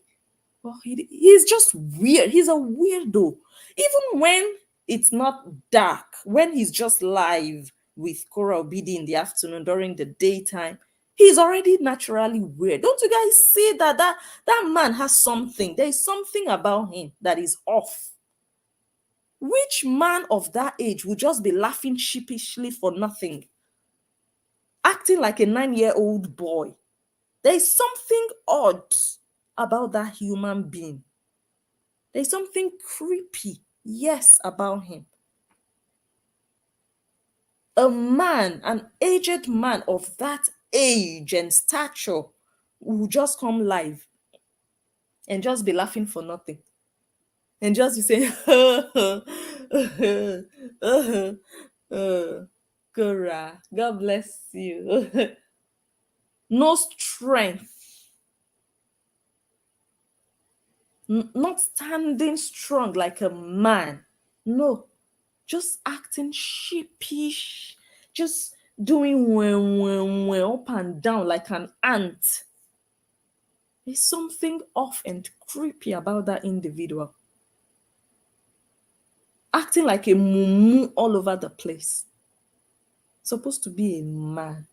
Well, he's just weird. He's a weirdo. Even when it's not dark, when he's just live with Korra Obidi in the afternoon during the daytime, he's already naturally weird. Don't you guys see that man has something? There is something about him that is off. Which man of that age would just be laughing sheepishly for nothing? Acting like a 9-year-old boy. There is something odd about that human being. There's something creepy, yes, about him. A man, an aged man of that age and stature, will just come live and just be laughing for nothing. And just be saying, Korra, God bless you. No strength. Not standing strong like a man. No, just acting sheepish, just doing well up and down like an ant. There's something off and creepy about that individual. Acting like a mumu all over the place. Supposed to be a man.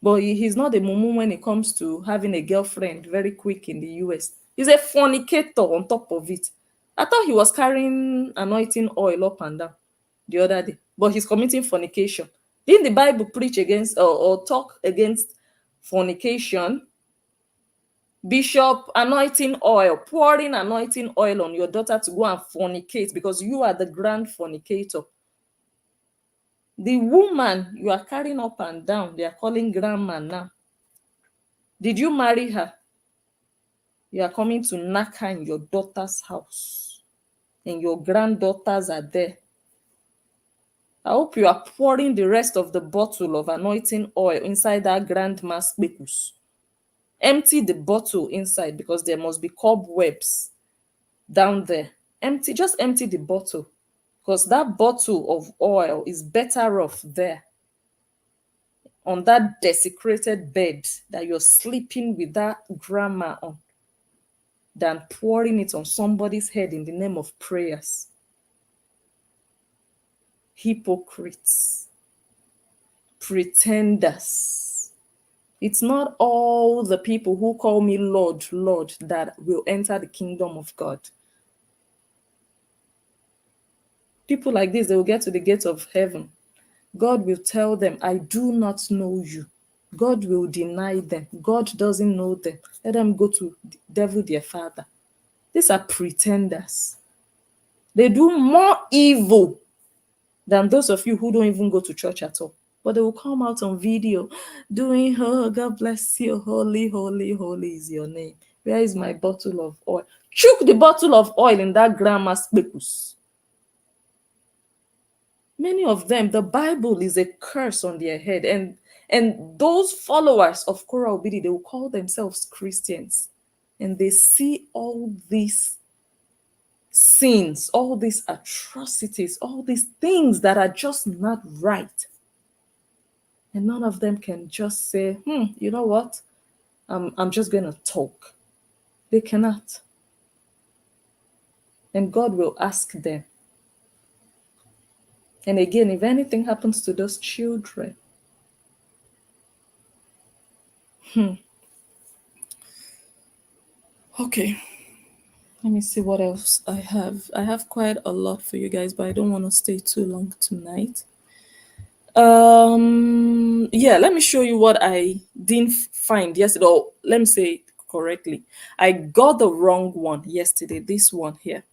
But he's not a mumu when it comes to having a girlfriend very quick in the US. He's a fornicator on top of it. I thought he was carrying anointing oil up and down the other day, but he's committing fornication. Didn't the Bible preach against or talk against fornication? Bishop, anointing oil, pouring anointing oil on your daughter to go and fornicate because you are the grand fornicator. The woman you are carrying up and down, they are calling grandma now. Did you marry her? You are coming to knock her in your daughter's house, and your granddaughters are there. I hope you are pouring the rest of the bottle of anointing oil inside that grandma's bekus. Empty the bottle inside because there must be cobwebs down there. Just empty the bottle because that bottle of oil is better off there on that desecrated bed that you're sleeping with that grandma on than pouring it on somebody's head in the name of prayers. Hypocrites, pretenders. It's not all the people who call me Lord, Lord that will enter the kingdom of God. People like this, they will get to the gates of heaven. God will tell them, I do not know you. God will deny them. God doesn't know them. Let them go to the devil, their father. These are pretenders. They do more evil than those of you who don't even go to church at all. But they will come out on video doing, oh, God bless you, holy, holy, holy is your name. Where is my bottle of oil? Chook the bottle of oil in that grandma's bekus. Many of them, the Bible is a curse on their head. And And those followers of Korah Obidi, they will call themselves Christians. And they see all these sins, all these atrocities, all these things that are just not right. And none of them can just say, you know what? I'm just going to talk. They cannot. And God will ask them. And again, if anything happens to those children, okay, let me see what else I have. I have quite a lot for you guys, but I don't want to stay too long tonight. Yeah, let me show you what I didn't find yesterday. Or let me say it correctly. I got the wrong one yesterday. This one here.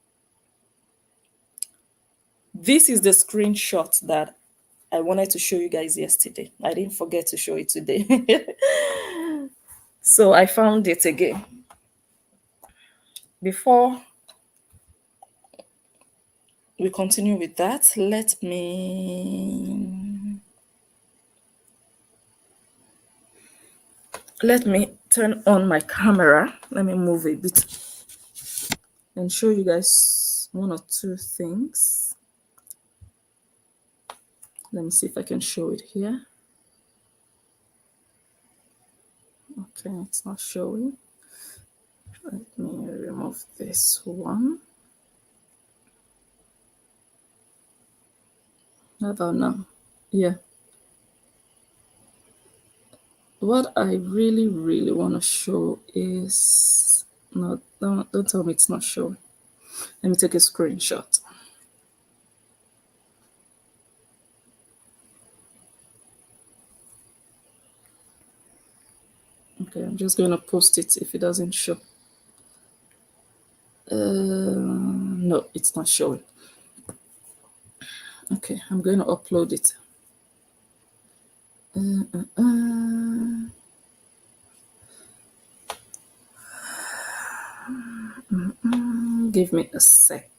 This is the screenshot that I wanted to show you guys yesterday. I didn't forget to show it today. So I found it again. Before we continue with that, let me turn on my camera. Let me move a bit and show you guys one or two things. Let me see if I can show it here. Okay, it's not showing. Let me remove this one. How about now? Yeah. What I really, really want to show is not. Don't tell me it's not showing. Let me take a screenshot. Okay, I'm just going to post it if it doesn't show. No, it's not showing. Okay, I'm going to upload it. Give me a sec.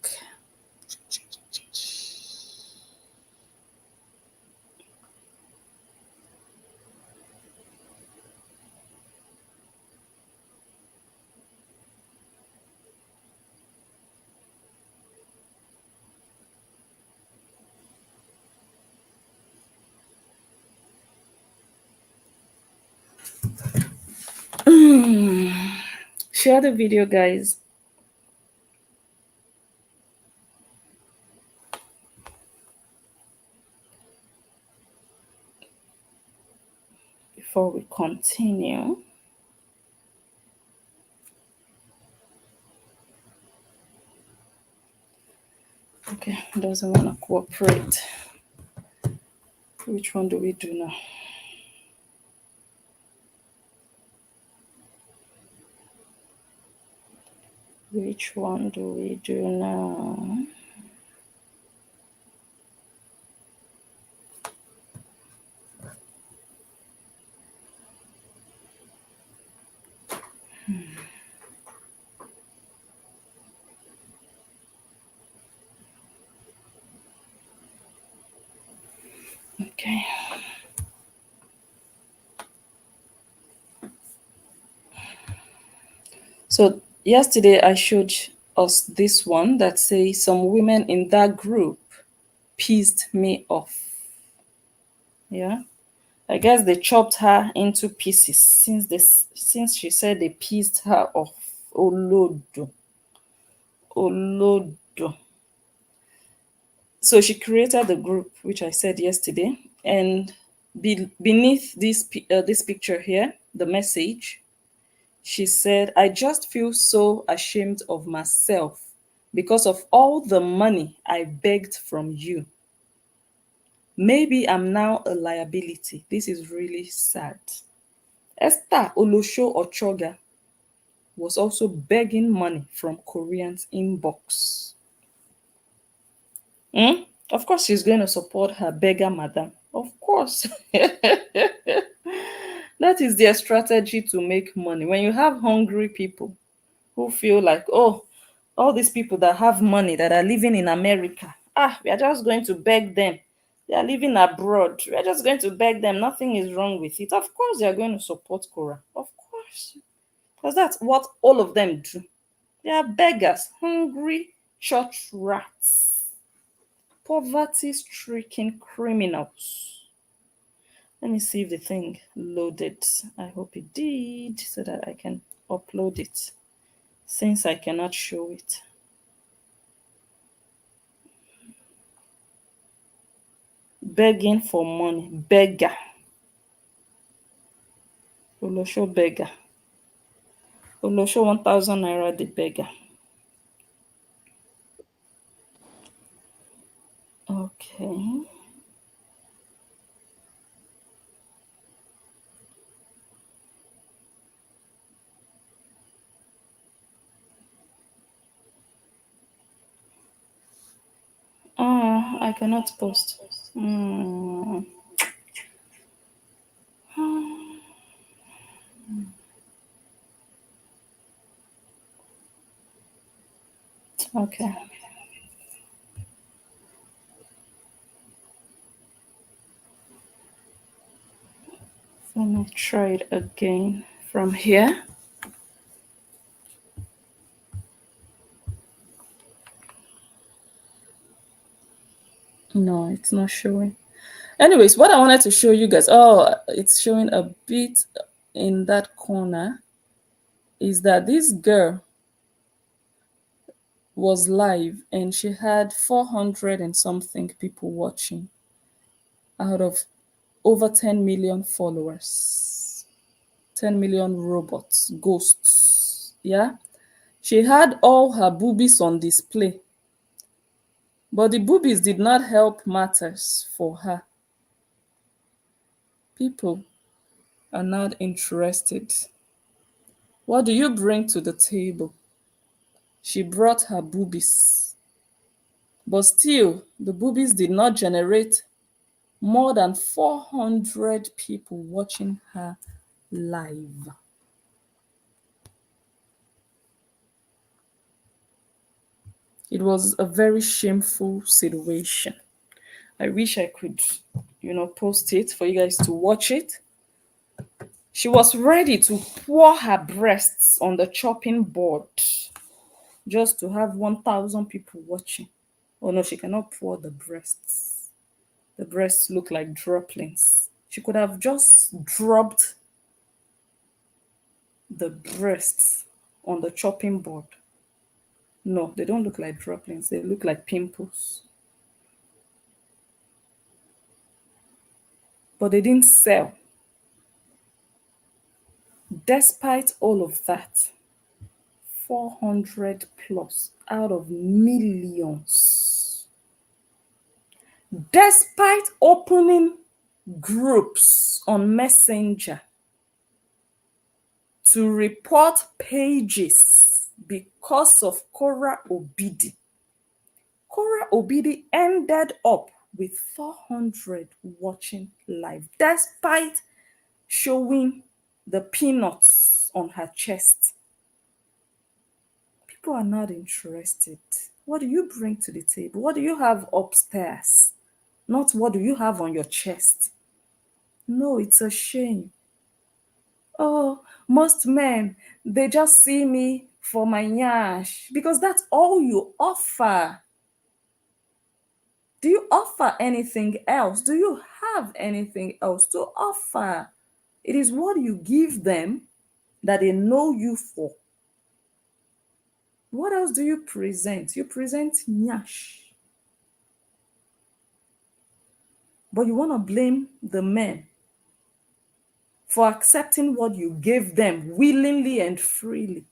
Share the video, guys. Before we continue. Okay, doesn't want to cooperate. Which one do we do now? Which one do we do now? Okay. So yesterday I showed us this one that says some women in that group pissed me off. Yeah. I guess they chopped her into pieces since she said they pissed her off. Olodo. Olodo. So she created the group, which I said yesterday, and beneath this picture here, the message, she said, "I just feel so ashamed of myself because of all the money I begged from you. Maybe I'm now a liability. This is really sad." Esther Olosho Ochoga was also begging money from Koreans' inbox. Of course, she's going to support her beggar madam. Of course. That is their strategy to make money. When you have hungry people who feel like, oh, all these people that have money that are living in America, we are just going to beg them. They are living abroad. We're just going to beg them. Nothing is wrong with it. Of course, they are going to support Korra. Of course. Because that's what all of them do. They are beggars, hungry church rats, poverty stricken criminals. Let me see if the thing loaded. I hope it did so that I can upload it since I cannot show it. Begging for money. Beggar. Olosho beggar. Olosho 1,000 naira the beggar. Okay. Oh, I cannot post. Hmm. Okay. Let me try it again from here. No, it's not showing. Anyways, what I wanted to show you guys, oh, it's showing a bit in that corner, is that this girl was live and she had 400 and something people watching out of over 10 million followers, 10 million robots, ghosts. Yeah. She had all her boobies on display, but the boobies did not help matters for her. People are not interested. What do you bring to the table? She brought her boobies, but still, the boobies did not generate more than 400 people watching her live. It was a very shameful situation. I wish I could, post it for you guys to watch it. She was ready to pour her breasts on the chopping board just to have 1,000 people watching. Oh no, she cannot pour the breasts. The breasts look like droplings. She could have just dropped the breasts on the chopping board. No, they don't look like droplings. They look like pimples. But they didn't sell. Despite all of that, 400 plus out of millions. Despite opening groups on Messenger to report pages because of Korra Obidi. Korra Obidi ended up with 400 watching live, despite showing the peanuts on her chest. People are not interested. What do you bring to the table? What do you have upstairs? Not what do you have on your chest. No, it's a shame. Oh, most men, they just see me for my nyash because that's all you offer. Do you offer anything else? Do you have anything else to offer? It is what you give them that they know you for. What else do you present? You present nyash. But you want to blame the men for accepting what you gave them willingly and freely.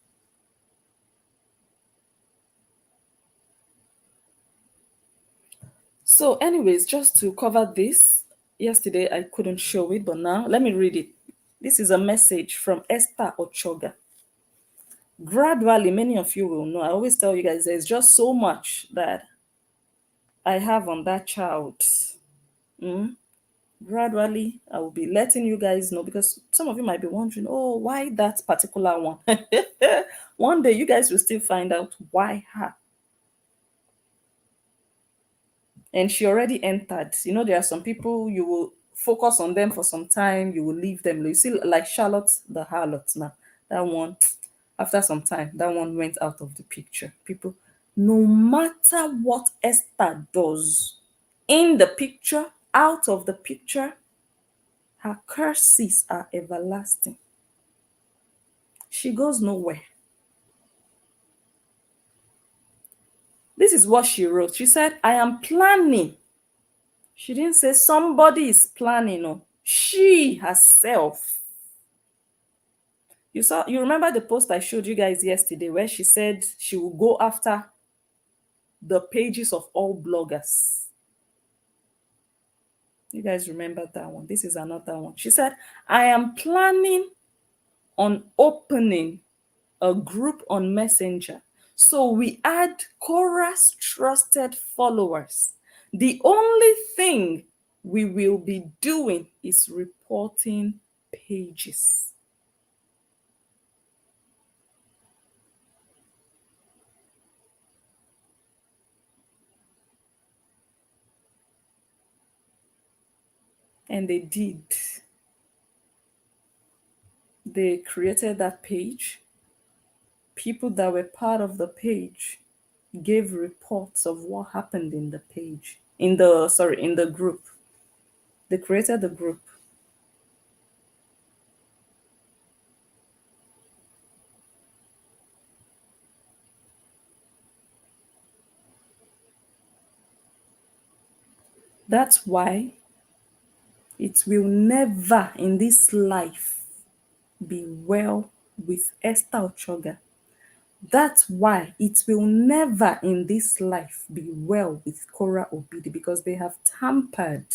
So, anyways, just to cover this, yesterday I couldn't show it, but now let me read it. This is a message from Esther Ochoga. Gradually, many of you will know. I always tell you guys there's just so much that I have on that child. Gradually, I will be letting you guys know because some of you might be wondering, oh, why that particular one? One day, you guys will still find out why her. and she already entered. There are some people you will focus on them for some time, you will leave them. You see, like Charlotte the harlot now, that one, after some time, that one went out of the picture. People, no matter what Esther does, in the picture, out of the picture, her curses are everlasting. She goes nowhere. This is what she wrote. She said, I am planning. She didn't say somebody is planning. No, she herself. You remember the post I showed you guys yesterday where she said she will go after the pages of all bloggers. You guys remember that one? This is another one. She said, I am planning on opening a group on Messenger. So we add Korra's trusted followers. The only thing we will be doing is reporting pages. And they did. They created that page. People that were part of the page gave reports of what happened in the page. In the group. They created the group. That's why it will never in this life be well with Esther Ochoga. That's why it will never in this life be well with Korra Obidi, because they have tampered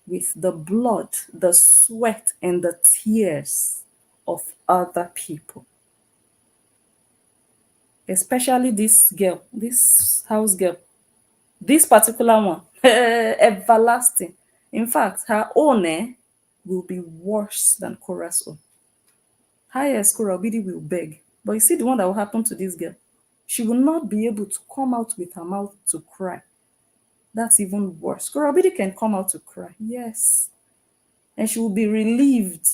with the blood, the sweat, and the tears of other people. Especially this girl, this house girl, this particular one, everlasting. In fact, her own will be worse than Korra's own. Highest Korra Obidi will beg. But you see the one that will happen to this girl? She will not be able to come out with her mouth to cry. That's even worse. Korra Obidi can come out to cry, yes. And she will be relieved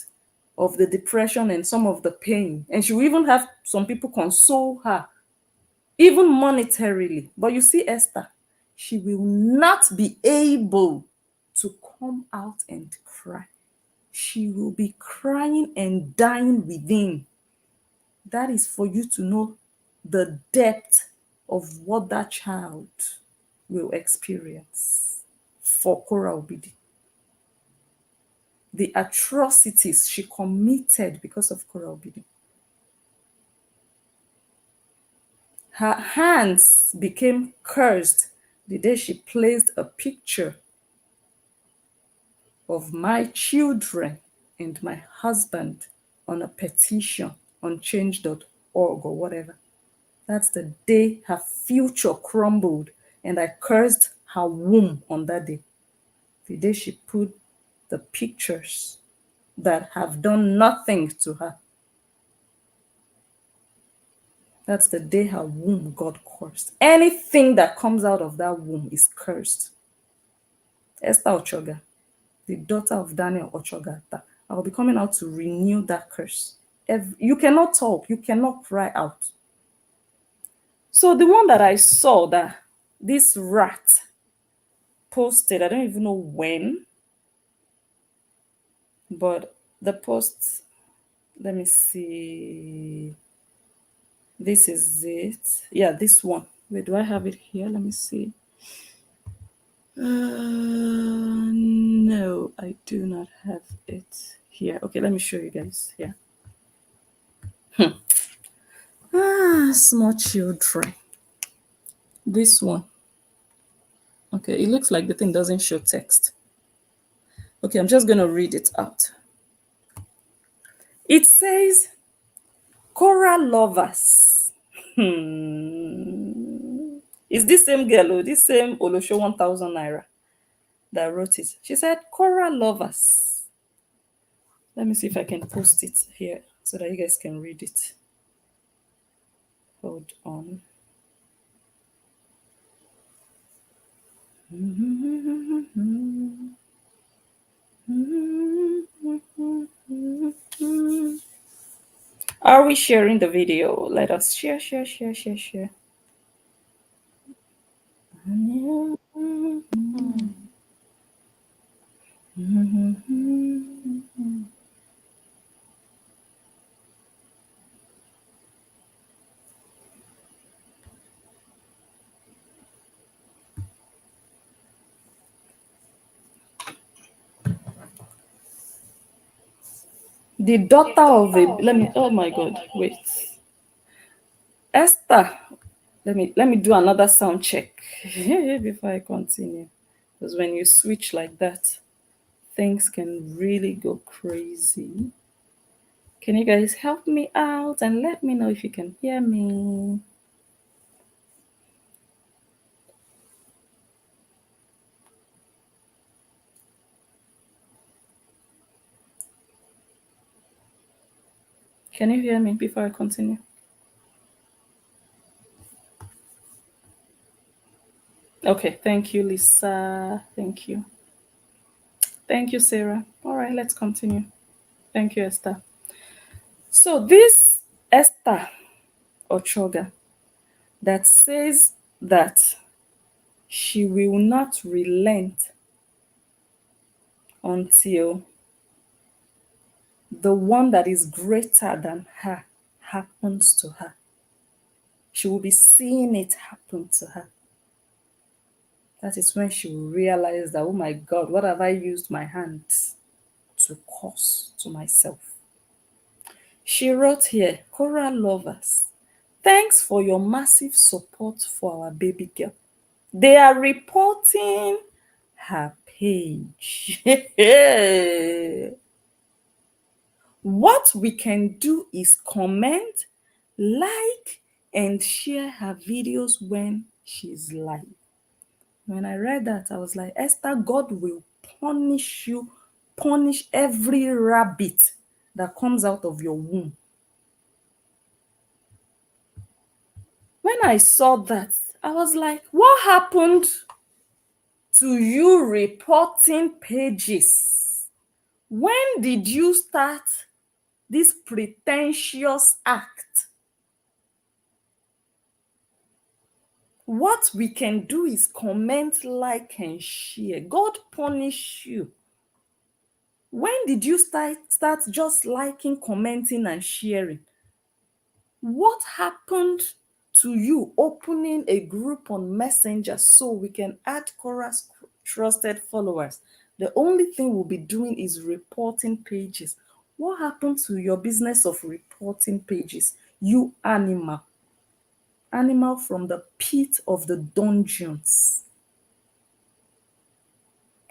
of the depression and some of the pain. And she will even have some people console her, even monetarily. But you see, Esther, she will not be able to come out and cry. She will be crying and dying within. That is for you to know the depth of what that child will experience. For Korra Obidi, the atrocities she committed because of Korra Obidi. Her hands became cursed the day she placed a picture of my children and my husband on a petition on change.org or whatever. That's the day her future crumbled, and I cursed her womb on that day. The day she put the pictures that have done nothing to her. That's the day her womb got cursed. Anything that comes out of that womb is cursed. Esther Ochoga, the daughter of Daniel Ochoga, I will be coming out to renew that curse. You cannot talk, you cannot cry out. So the one that I saw that this rat posted, I don't even know when, but the post, let me see. This is it. Yeah, this one. Wait, do I have it here? Let me see. No, I do not have it here. Okay, let me show you guys here. Small children. This one. Okay, it looks like the thing doesn't show text. Okay, I'm just going to read it out. It says, Korra lovers. It's this same girl, this same Olosho 1000 naira that wrote it. She said, Korra lovers. Let me see if I can post it here so that you guys can read it. Hold on. Are we sharing the video? Let us share, share, share, share, share. The daughter of a, let me, oh my god, wait. Esther, let me do another sound check before I continue. Because when you switch like that, things can really go crazy. Can you guys help me out and let me know if you can hear me? Can you hear me before I continue? Okay, thank you, Lisa. Thank you. Thank you, Sarah. All right, let's continue. Thank you, Esther. So, this Esther Ochoga that says that she will not relent until the one that is greater than her happens to her. She will be seeing it happen to her. That is when she will realize that, oh my God, what have I used my hands to cause to myself? She wrote here, Korra lovers, thanks for your massive support for our baby girl. They are reporting her page. What we can do is comment, like, and share her videos when she's live. When I read that, I was like, Esther, God will punish you, punish every rabbit that comes out of your womb. When I saw that, I was like, what happened to you reporting pages? When did you start this pretentious act? What we can do is comment, like, and share. God punish you. When did you start just liking, commenting, and sharing? What happened to you opening a group on Messenger so we can add Korra's trusted followers? The only thing we'll be doing is reporting pages. What happened to your business of reporting pages? You animal. Animal from the pit of the dungeons.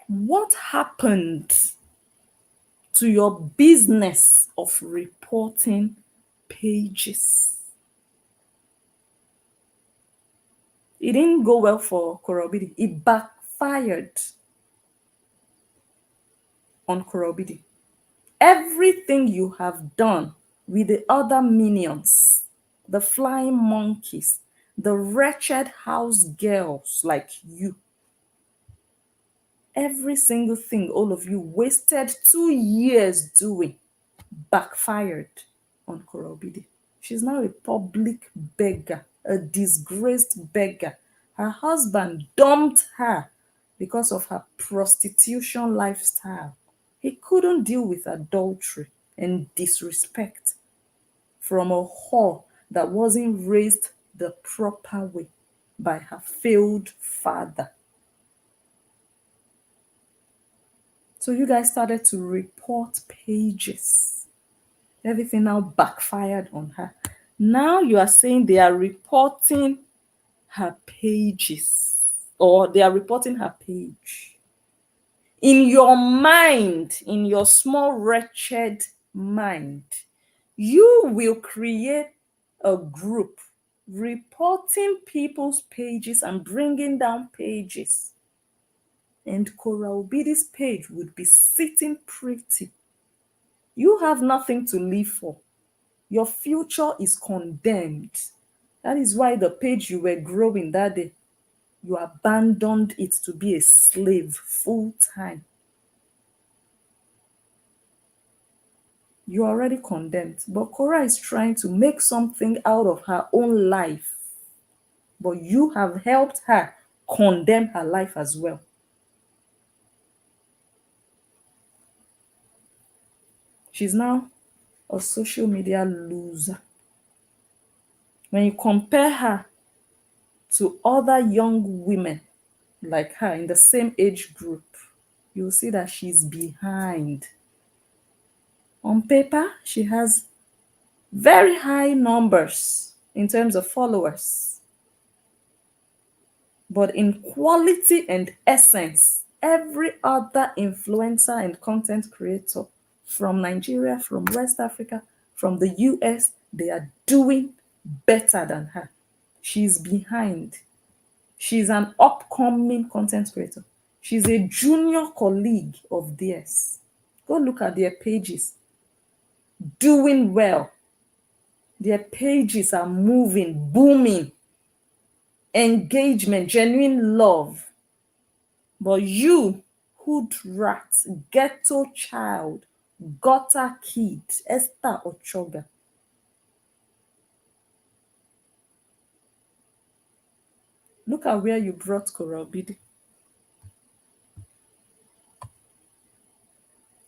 What happened to your business of reporting pages? It didn't go well for Korobidi. It backfired on Korobidi. Everything you have done with the other minions, the flying monkeys, the wretched house girls like you, every single thing all of you wasted 2 years doing backfired on Korobidi. She's now a public beggar, a disgraced beggar. Her husband dumped her because of her prostitution lifestyle. He couldn't deal with adultery and disrespect from a whore that wasn't raised the proper way by her failed father. So you guys started to report pages. Everything now backfired on her. Now you are saying they are reporting her pages, or they are reporting her page. In your mind, in your small wretched mind, you will create a group reporting people's pages and bringing down pages. And Korra Obidi's page would be sitting pretty. You have nothing to live for. Your future is condemned. That is why the page you were growing that day You abandoned it to be a slave full time. You're already condemned. But Korra is trying to make something out of her own life. But you have helped her condemn her life as well. She's now a social media loser. When you compare her to other young women like her in the same age group, you'll see that she's behind. On paper, she has very high numbers in terms of followers. But in quality and essence, every other influencer and content creator from Nigeria, from West Africa, from the US, they are doing better than her. She's behind. She's an upcoming content creator. She's a junior colleague of theirs. Go look at their pages. Doing well. Their pages are moving, booming. Engagement, genuine love. But you, hood rat, ghetto child, gutter kid, Esther Ochoga, look at where you brought Korra Obidi.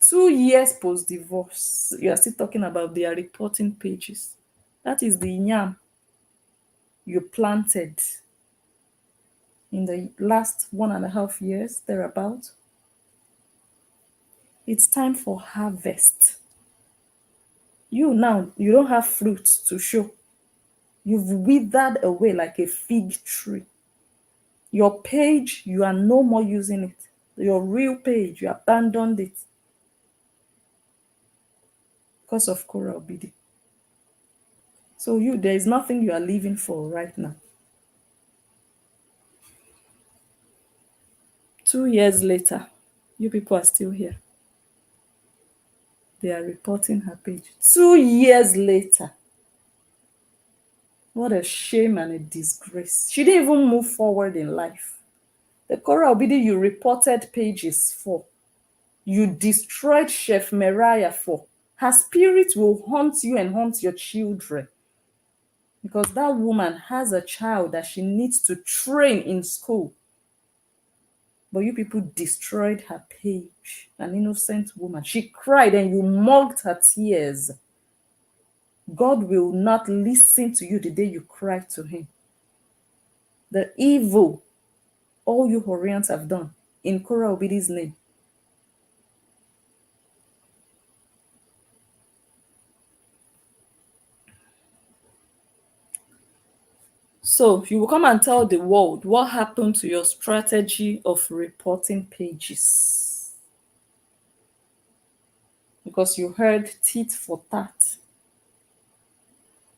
2 years post-divorce, you are still talking about their reporting pages. That is the yam you planted in the last 1.5 years, thereabout. It's time for harvest. You now, you don't have fruits to show. You've withered away like a fig tree. Your page, you are no more using it. Your real page, you abandoned it because of Korra Obidi. So there is nothing you are living for right now. 2 years later, you people are still here. They are reporting her page. 2 years later. What a shame and a disgrace. She didn't even move forward in life. The Korra Obidi you reported pages for, you destroyed Chef Mariah for. Her spirit will haunt you and haunt your children. Because that woman has a child that she needs to train in school. But you people destroyed her page. An innocent woman. She cried and you mocked her tears. God will not listen to you the day you cry to him. The evil all you Horians have done in Korra Obidi's name. So you will come and tell the world what happened to your strategy of reporting pages. Because you heard tit for tat.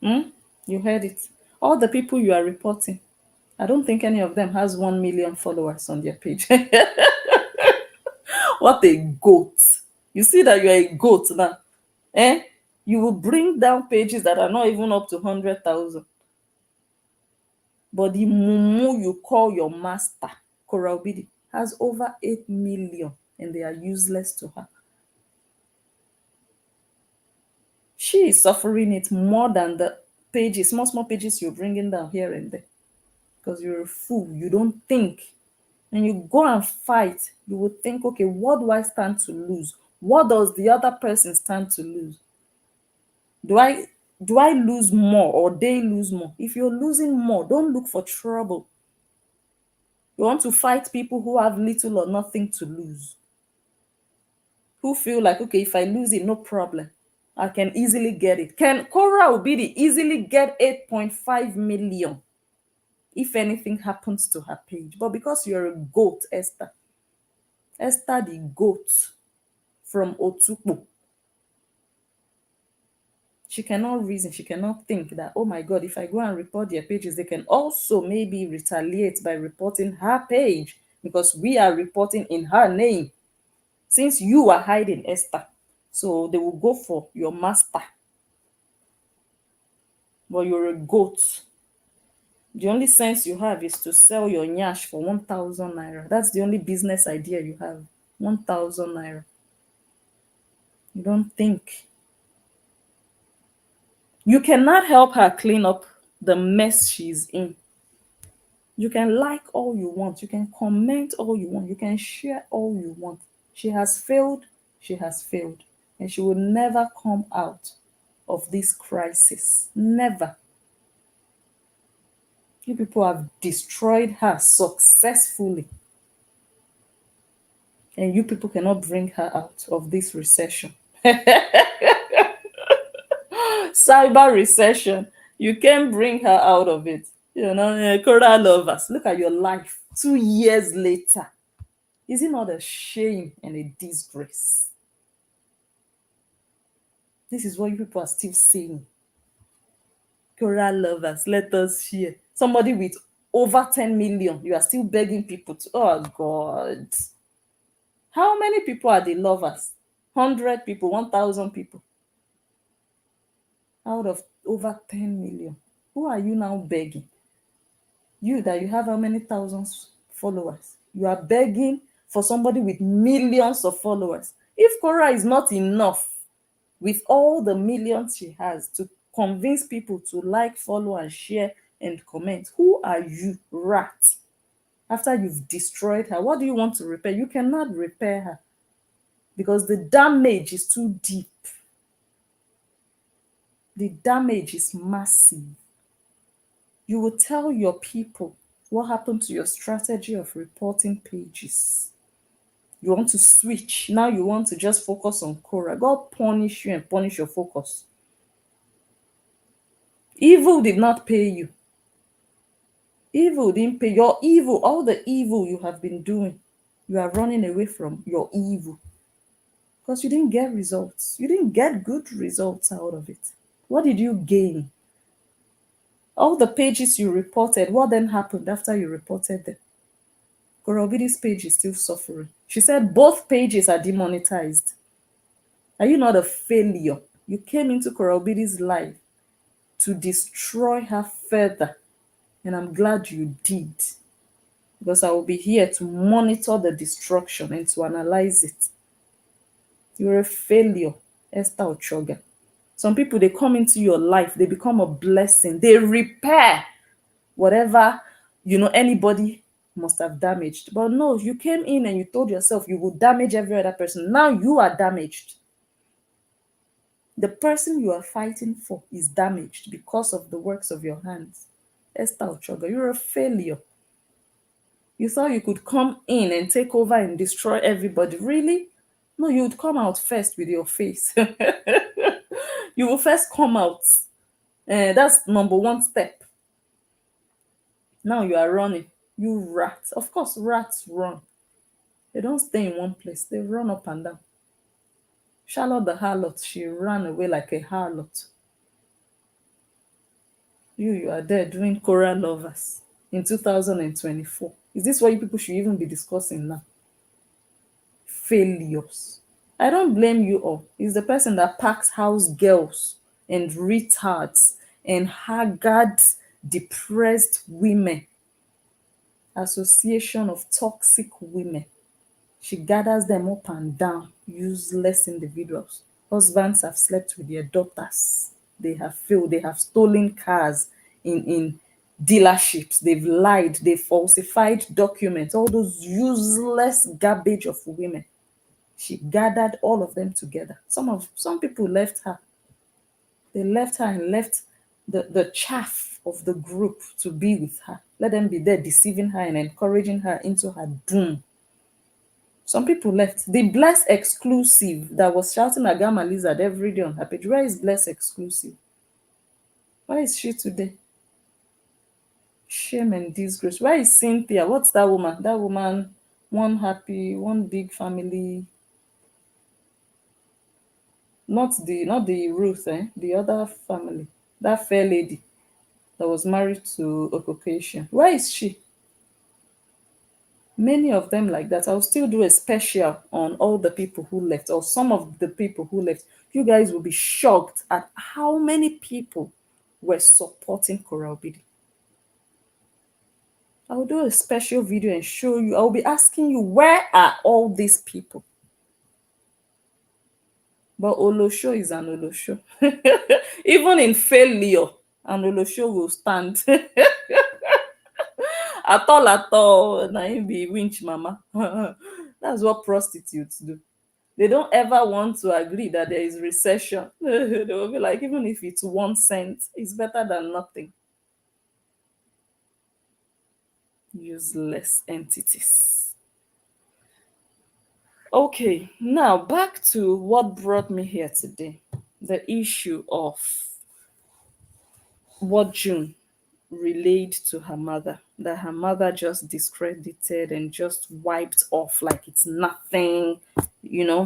You heard it. All the people you are reporting, I don't think any of them has 1 million followers on their page. What a goat. You see that you're a goat now. You will bring down pages that are not even up to 100,000. But the mumu you call your master, Korra Obidi, has over 8 million and they are useless to her. She is suffering it more than the pages, small pages you're bringing down here and there. Because you're a fool. You don't think. And you go and fight, you would think, okay, what do I stand to lose? What does the other person stand to lose? Do I lose more or they lose more? If you're losing more, don't look for trouble. You want to fight people who have little or nothing to lose. Who feel like, okay, if I lose it, no problem. I can easily get it. Can Korra Obidi easily get 8.5 million if anything happens to her page? But because you're a goat, Esther the goat from Otukpo, she cannot reason, she cannot think that, oh my God, if I go and report their pages, they can also maybe retaliate by reporting her page because we are reporting in her name. Since you are hiding, Esther, so they will go for your master. But you're a goat. The only sense you have is to sell your nyash for 1,000 naira. That's the only business idea you have. 1,000 naira. You don't think. You cannot help her clean up the mess she's in. You can like all you want. You can comment all you want. You can share all you want. She has failed. She has failed. And she will never come out of this crisis. Never. You people have destroyed her successfully. And you people cannot bring her out of this recession. Cyber recession. You can't bring her out of it. Korra lovers. Look at your life 2 years later. Is it not a shame and a disgrace? This is what you people are still saying. Korra lovers, let us share. Somebody with over 10 million, you are still begging people to. Oh, God. How many people are the lovers? 100 people, 1,000 people out of over 10 million. Who are you now begging? You that you have how many thousands followers? You are begging for somebody with millions of followers. If Korra is not enough with all the millions she has to convince people to like, follow, and share and comment, who are you, rat? After you've destroyed her, what do you want to repair? You cannot repair her because the damage is too deep. The damage is massive. You will tell your people what happened to your strategy of reporting pages. You want to switch. Now you want to just focus on Korra. God punish you and punish your focus. Evil did not pay you. Evil didn't pay. Your evil, all the evil you have been doing, you are running away from your evil. Because you didn't get results. You didn't get good results out of it. What did you gain? All the pages you reported, what then happened after you reported them? Korobidi's page is still suffering. She said both pages are demonetized. Are you not a failure? You came into Korobidi's life to destroy her further. And I'm glad you did. Because I will be here to monitor the destruction and to analyze it. You're a failure, Esther Ochoga. Some people, they come into your life, they become a blessing. They repair whatever, anybody must have damaged. But no, you came in and you told yourself you would damage every other person. Now you are damaged. The person you are fighting for is damaged because of the works of your hands. Esther Ochoga, you're a failure. You thought you could come in and take over and destroy everybody. Really? No, you would come out first with your face. You will first come out. That's number one step. Now you are running. You rat. Of course, rats run. They don't stay in one place. They run up and down. Charlotte the harlot, she ran away like a harlot. You are there doing Korra lovers in 2024. Is this what you people should even be discussing now? Failures. I don't blame you all. It's the person that packs house girls and retards and haggard, depressed women. Association of Toxic Women. She gathers them up and down, useless individuals. Husbands have slept with their daughters. They have failed. They have stolen cars in dealerships. They've lied. They've falsified documents. All those useless garbage of women. She gathered all of them together. Some people left her. They left her and left the chaff of the group to be with her. Let them be there deceiving her and encouraging her into her doom. Some people left. The Bless Exclusive that was shouting at Gamma Lizard every day on her page. Where is Bless Exclusive? Where is she today? Shame and disgrace. Where is Cynthia? What's that woman? That woman, one happy, one big family. Not the Ruth, the other family. That fair lady that was married to a Caucasian. Where is she? Many of them like that. I'll still do a special on all the people who left, or some of the people who left. You guys will be shocked at how many people were supporting Korra Obidi. I'll do a special video and show you. I'll be asking you, where are all these people? But Olosho is an Olosho. Even in failure, an Olosho will stand. At all, na him be winch mama. That's what prostitutes do. They don't ever want to agree that there is recession. They will be like, even if it's 1 cent, it's better than nothing. Useless entities. Okay, now back to what brought me here today, the issue of what June relayed to her mother, that her mother just discredited and just wiped off like it's nothing,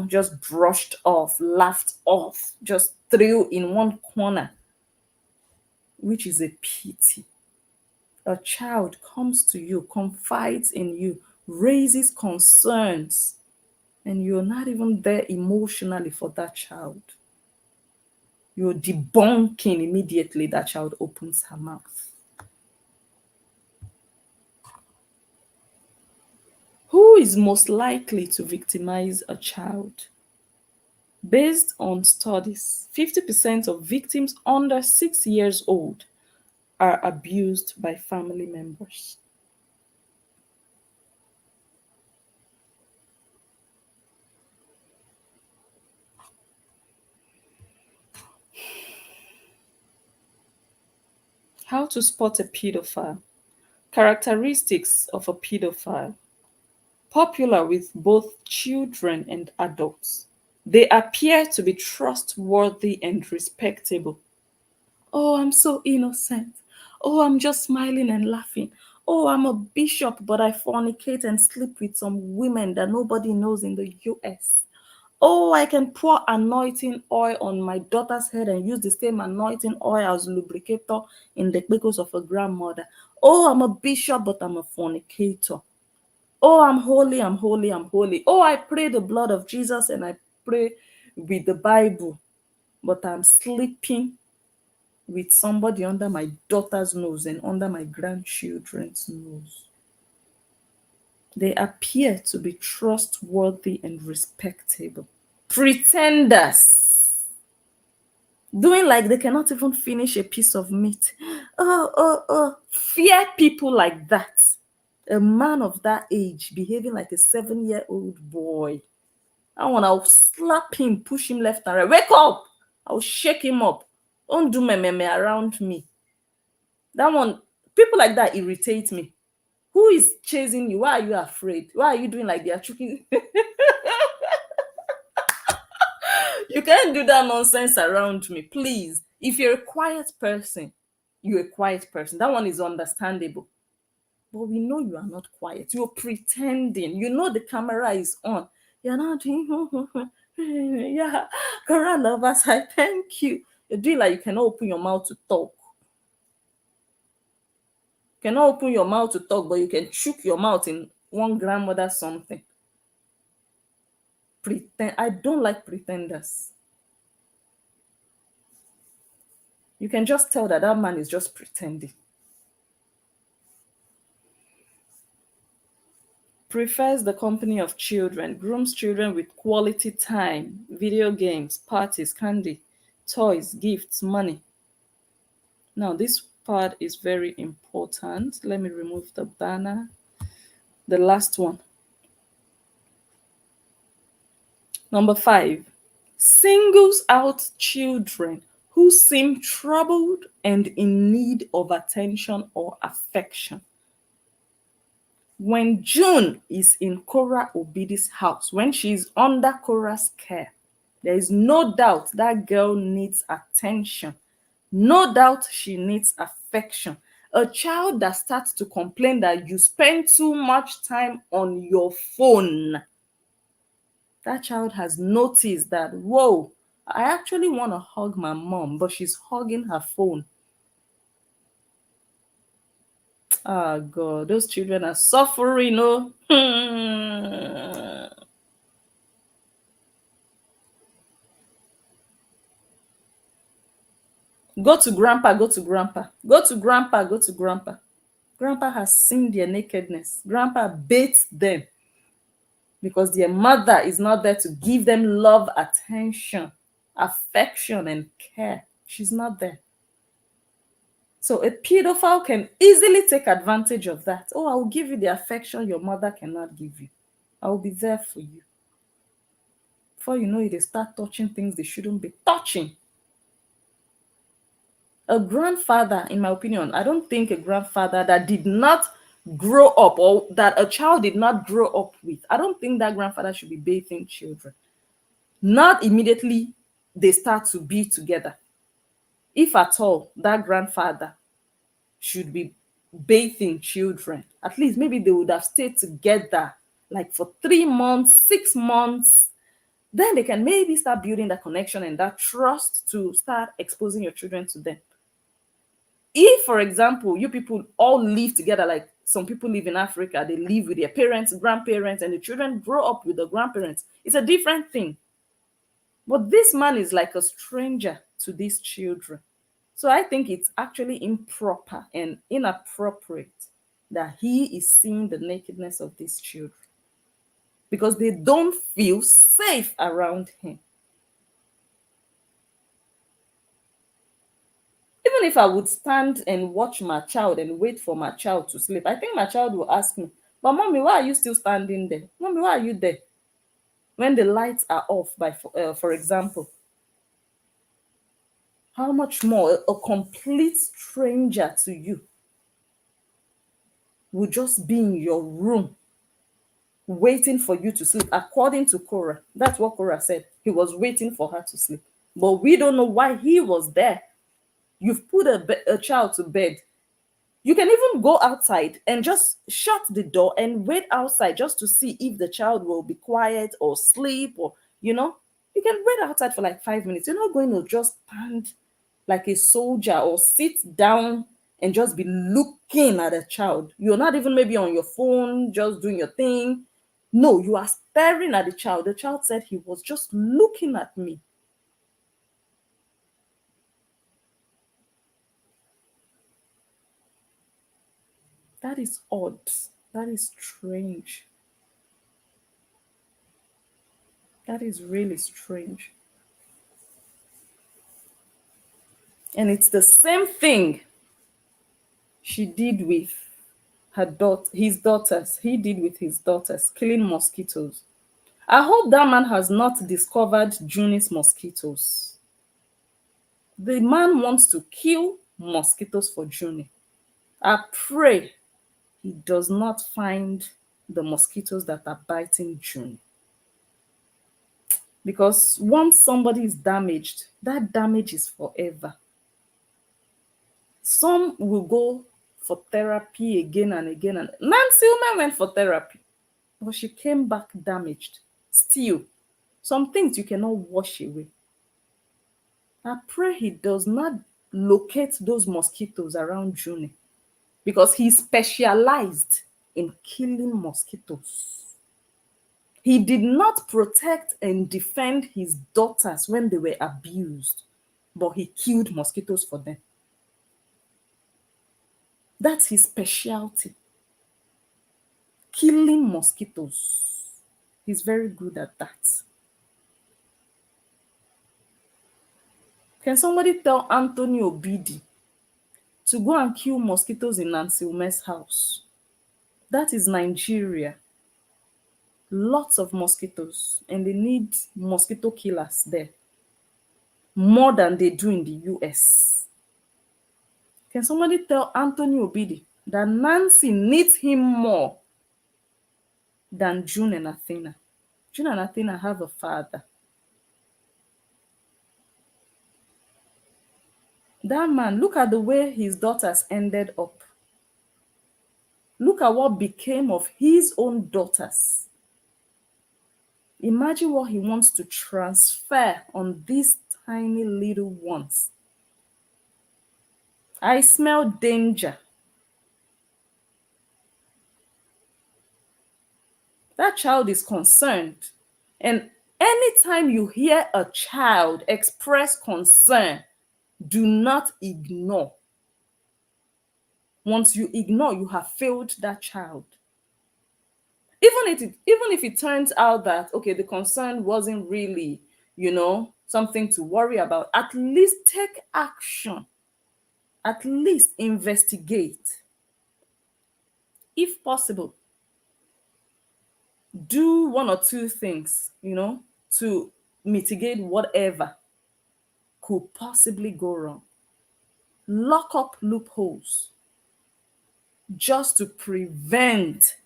just brushed off, laughed off, just threw in one corner, which is a pity. A child comes to you, confides in you, raises concerns, and you're not even there emotionally for that child. You're debunking immediately that child opens her mouth. Who is most likely to victimize a child? Based on studies, 50% of victims under 6 years old are abused by family members. How to spot a pedophile? Characteristics of a pedophile: popular with both children and adults. They appear to be trustworthy and respectable. Oh, I'm so innocent. Oh, I'm just smiling and laughing. Oh, I'm a bishop, but I fornicate and sleep with some women that nobody knows in the US. Oh, I can pour anointing oil on my daughter's head and use the same anointing oil as lubricator in the pickles of a grandmother. Oh, I'm a bishop, but I'm a fornicator. Oh, I'm holy, I'm holy, I'm holy. Oh, I pray the blood of Jesus and I pray with the Bible, but I'm sleeping with somebody under my daughter's nose and under my grandchildren's nose. They appear to be trustworthy and respectable. Pretenders, doing like they cannot even finish a piece of meat. Oh, fear people like that. A man of that age behaving like a 7-year-old boy. I'll slap him, push him left and right. Wake up! I'll shake him up. Don't do meme around me. That one, people like that irritate me. Who is chasing you? Why are you afraid? Why are you doing like they are choking? You can't do that nonsense around me, please. If you're a quiet person, you're a quiet person. That one is understandable. But we know you are not quiet. You're pretending. You know the camera is on. You're not doing, yeah, Korra lovers, I thank you. You're doing like you cannot open your mouth to talk. You cannot open your mouth to talk, but you can choke your mouth in one grandmother something. Pretend. I don't like pretenders. You can just tell that that man is just pretending. Prefers the company of children, grooms children with quality time, video games, parties, candy, toys, gifts, money. Now, this part is very important. Let me remove the banner. The last one. Number 5, singles out children who seem troubled and in need of attention or affection. When June is in Korra Obidi's house, when she is under Korra's care, there is no doubt that girl needs attention. No doubt she needs affection. A child that starts to complain that you spend too much time on your phone, that child has noticed that, whoa, I actually want to hug my mom, but she's hugging her phone. Ah, God, those children are suffering, oh. Go to grandpa, go to grandpa, go to grandpa, go to grandpa. Grandpa has seen their nakedness. Grandpa baits them because their mother is not there to give them love, attention, affection, and care. She's not there. So a pedophile can easily take advantage of that. Oh, I will give you the affection your mother cannot give you. I will be there for you. Before you know it, they start touching things they shouldn't be touching. A grandfather, in my opinion, I don't think a grandfather that did not grow up or that a child did not grow up with, I don't think that grandfather should be bathing children. Not immediately they start to be together. If at all, that grandfather should be bathing children. At least maybe they would have stayed together like for 3 months, 6 months. Then they can maybe start building that connection and that trust to start exposing your children to them. If, for example, you people all live together, like some people live in Africa, they live with their parents, grandparents, and the children grow up with the grandparents, it's a different thing. But this man is like a stranger to these children. So I think it's actually improper and inappropriate that he is seeing the nakedness of these children because they don't feel safe around him. Even if I would stand and watch my child and wait for my child to sleep, I think my child will ask me, but mommy, why are you still standing there? Mommy, why are you there? When the lights are off, for example, how much more a complete stranger to you will just be in your room waiting for you to sleep. According to Korra, that's what Korra said. He was waiting for her to sleep. But we don't know why he was there. You've put a child to bed. You can even go outside and just shut the door and wait outside just to see if the child will be quiet or sleep or, you can wait outside for like 5 minutes. You're not going to just stand like a soldier or sit down and just be looking at a child. You're not even maybe on your phone, just doing your thing. No, you are staring at the child. The child said he was just looking at me. That is odd. That is strange. That is really strange. And it's the same thing she did with his daughters. He did with his daughters, killing mosquitoes. I hope that man has not discovered Junie's mosquitoes. The man wants to kill mosquitoes for Junie. I pray he does not find the mosquitoes that are biting Junie. Because once somebody is damaged, that damage is forever. Some will go for therapy again and again. And Nancy Ume went for therapy, but she came back damaged. Still, some things you cannot wash away. I pray he does not locate those mosquitoes around Junie because he specialized in killing mosquitoes. He did not protect and defend his daughters when they were abused, but he killed mosquitoes for them. That's his specialty. Killing mosquitoes. He's very good at that. Can somebody tell Anthony Obidi to go and kill mosquitoes in Nancy Ume's house? That is Nigeria. Lots of mosquitoes, and they need mosquito killers there more than they do in the US. Can somebody tell Anthony Obidi that Nancy needs him more than June and Athena? June and Athena have a father. That man, look at the way his daughters ended up. Look at what became of his own daughters. Imagine what he wants to transfer on these tiny little ones. I smell danger. That child is concerned. And anytime you hear a child express concern, do not ignore. Once you ignore, you have failed that child. Even if it turns out that okay, the concern wasn't really, something to worry about, at least take action. At least investigate. If possible, do one or two things, to mitigate whatever could possibly go wrong. Lock up loopholes just to prevent,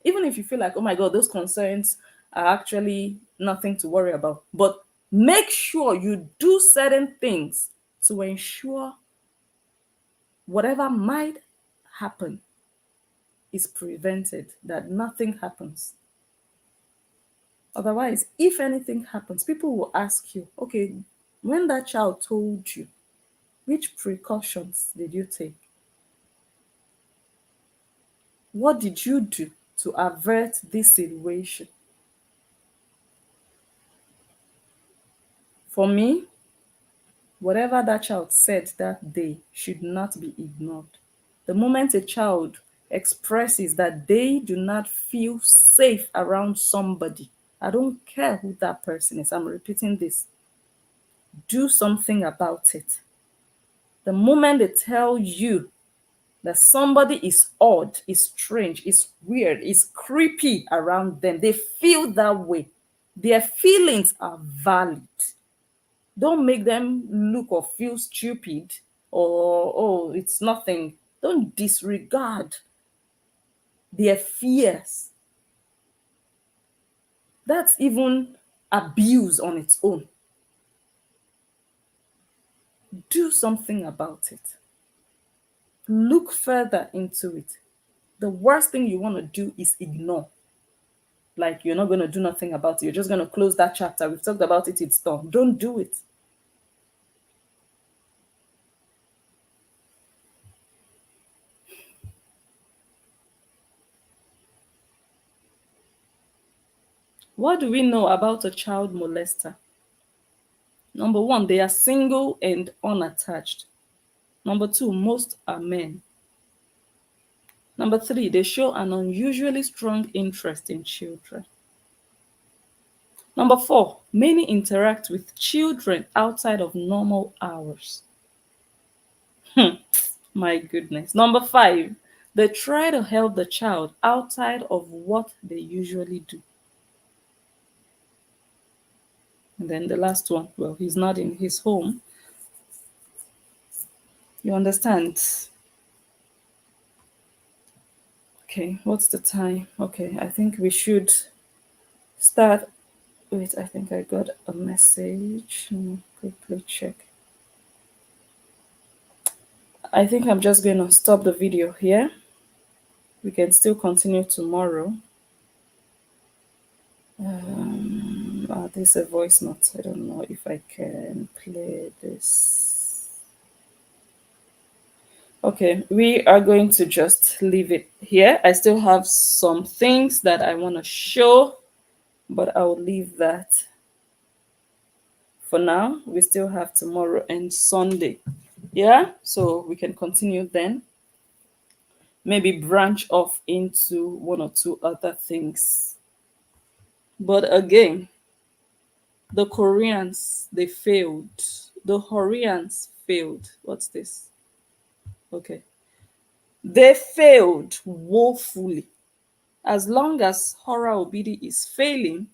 even if you feel like, oh my God, those concerns are actually nothing to worry about. But make sure you do certain things to ensure whatever might happen is prevented, that nothing happens. Otherwise, if anything happens, people will ask you, okay, when that child told you, which precautions did you take? What did you do to avert this situation? For me, whatever that child said that day should not be ignored. The moment a child expresses that they do not feel safe around somebody, I don't care who that person is, I'm repeating this, do something about it. The moment they tell you that somebody is odd, is strange, is weird, is creepy around them, they feel that way. Their feelings are valid. Don't make them look or feel stupid or, oh, it's nothing. Don't disregard their fears. That's even abuse on its own. Do something about it. Look further into it. The worst thing you want to do is ignore. Like you're not going to do nothing about it. You're just going to close that chapter. We've talked about it, it's done. Don't do it. What do we know about a child molester? Number one, they are single and unattached. Number two, most are men. Number three, they show an unusually strong interest in children. Number four, many interact with children outside of normal hours. My goodness. Number five, they try to help the child outside of what they usually do. And then the last one, well, he's not in his home. You understand? Okay, what's the time? Okay, I think we should start. Wait, I think I got a message. Let me quickly check. I think I'm just going to stop the video here. We can still continue tomorrow. There's a voice note. I don't know if I can play this. Okay, we are going to just leave it here. I still have some things that I want to show, but I'll leave that for now. We still have tomorrow and Sunday. Yeah, so we can continue then. Maybe branch off into one or two other things. But again, the Koreans, they failed. The Koreans failed. What's this? Okay. They failed woefully. As long as Horror Obidi is failing,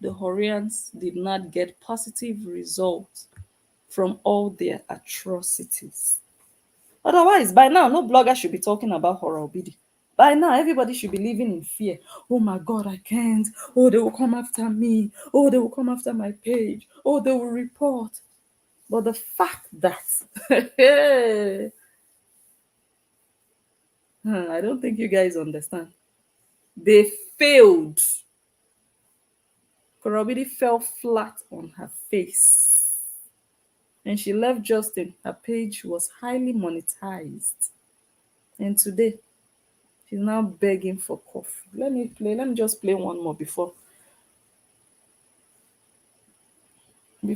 the Koreans did not get positive results from all their atrocities. Otherwise, by now, no blogger should be talking about Horror Obidi. By now, everybody should be living in fear. Oh my God, I can't. Oh, they will come after me. Oh, they will come after my page. Oh, they will report. But the fact that I don't think you guys understand. They failed. Korobidi fell flat on her face. And she left Justin. Her page was highly monetized. And today, she's now begging for coffee. Let me just play one more before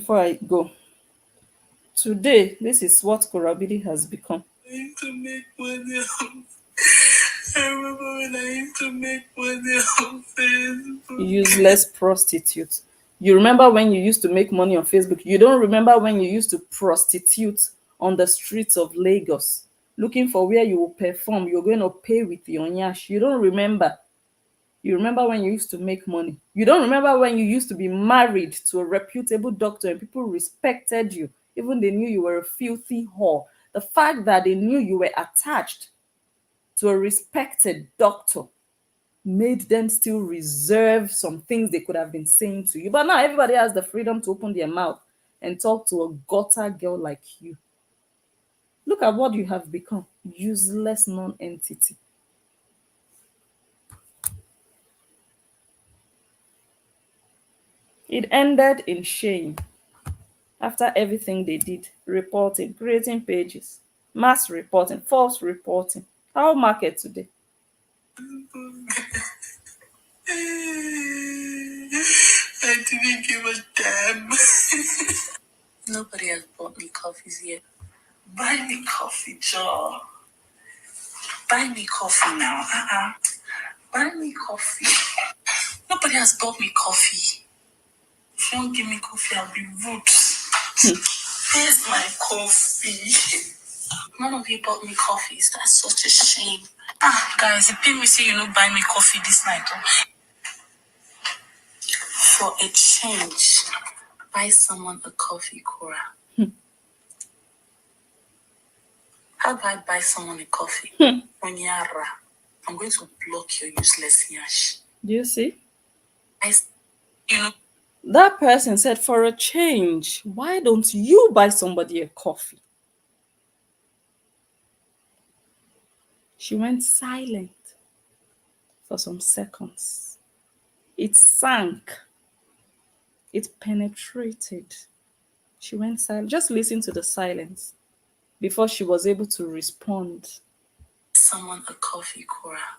I go. Today, this is what Korobidi has become. I need to make money. I'm I remember when I used to make money on Facebook. Useless prostitute. You remember when you used to make money on Facebook? You don't remember when you used to prostitute on the streets of Lagos, looking for where you will perform. You're going to pay with your nyash. You don't remember. You remember when you used to make money. You don't remember when you used to be married to a reputable doctor and people respected you, even they knew you were a filthy whore. The fact that they knew you were attached to a respected doctor made them still reserve some things they could have been saying to you. But now everybody has the freedom to open their mouth and talk to a gutter girl like you. Look at what you have become. Useless non-entity. It ended in shame after everything they did. Reporting, creating pages, mass reporting, false reporting. How market today? I didn't give a damn. Nobody has bought me coffees yet. Buy me coffee, Joe. Buy me coffee now. Buy me coffee. Nobody has bought me coffee. If you don't give me coffee, I'll be rude. Where's my coffee? None of you bought me coffees. That's such a shame. Guys, it pain me say you no buy me coffee this night. Oh. For a change, buy someone a coffee, Korra. How do I buy someone a coffee? Onyara. I'm going to block your useless yash. Do you see? You know. That person said, for a change, why don't you buy somebody a coffee? She went silent for some seconds. It sank. It penetrated. She went silent. Just listen to the silence before she was able to respond. Someone a coffee, Korra.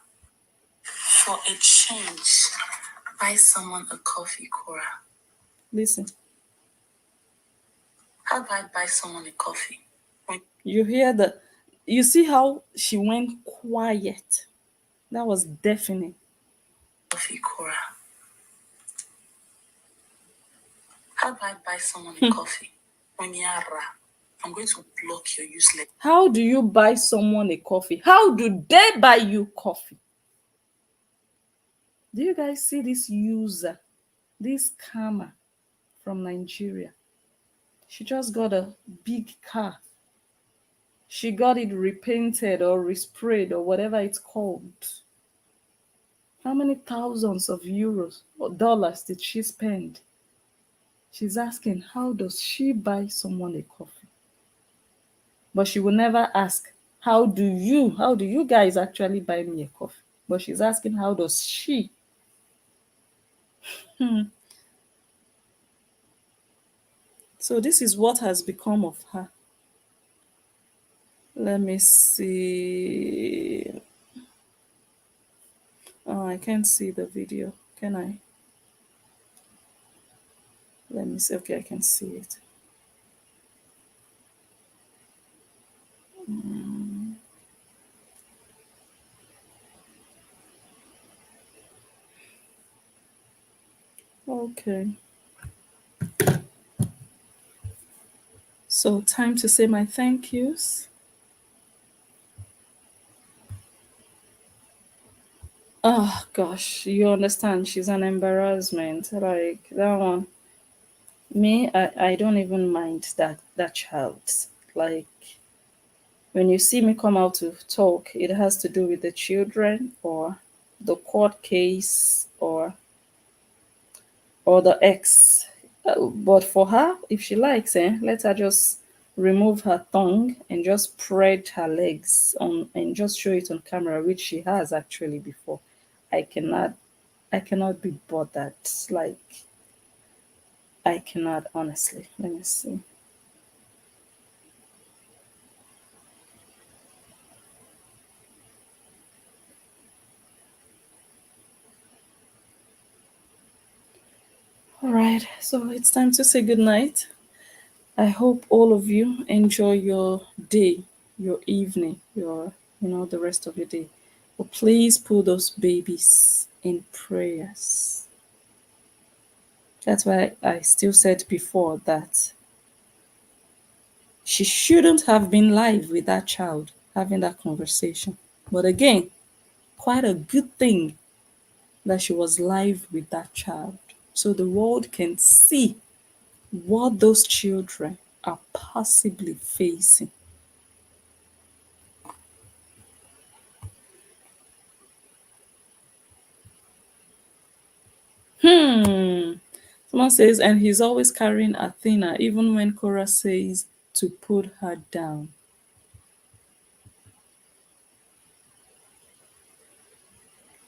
For a change, buy someone a coffee, Korra. Listen. How do I buy someone a coffee? You hear the, you see how she went quiet. That was deafening. Coffee, Korra. How do I buy someone a coffee? Onyara. I'm going to block your useless. How do you buy someone a coffee? How do they buy you coffee? Do you guys see this user, this scammer from Nigeria? She just got a big car. She got it repainted or resprayed or whatever it's called. How many thousands of euros or dollars did she spend? She's asking, how does she buy someone a coffee? But she will never ask, how do you guys actually buy me a coffee? But she's asking, how does she? So this is what has become of her. Let me see. Oh, I can't see the video. Can I? Let me see. Okay, I can see it. Okay. So time to say my thank yous. Oh gosh, you understand she's an embarrassment. Like that one. Me, I don't even mind that child. Like when you see me come out to talk, it has to do with the children or the court case or the ex. But for her, if she likes, let her just remove her tongue and just spread her legs on and just show it on camera, which she has actually before. I cannot, I cannot be bothered. Like I cannot honestly. Let me see. All right, so it's time to say good night. I hope all of you enjoy your day, your evening, the rest of your day. But please put those babies in prayers. That's why I still said before that she shouldn't have been live with that child having that conversation. But again, quite a good thing that she was live with that child so the world can see what those children are possibly facing. Hmm. Someone says, and he's always carrying Athena, even when Korra says to put her down.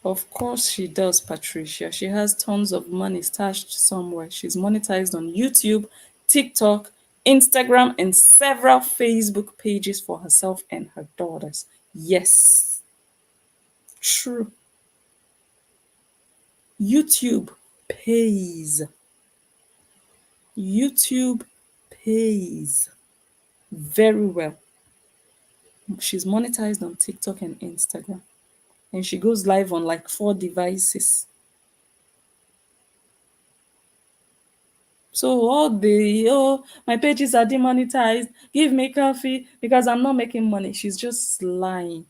Of course she does, Patricia. She has tons of money stashed somewhere. She's monetized on YouTube, TikTok, Instagram, and several Facebook pages for herself and her daughters. Yes, true. YouTube pays. YouTube pays very well. She's monetized on TikTok and Instagram, and she goes live on like 4 devices. So all the my pages are demonetized, give me coffee because I'm not making money. She's just lying.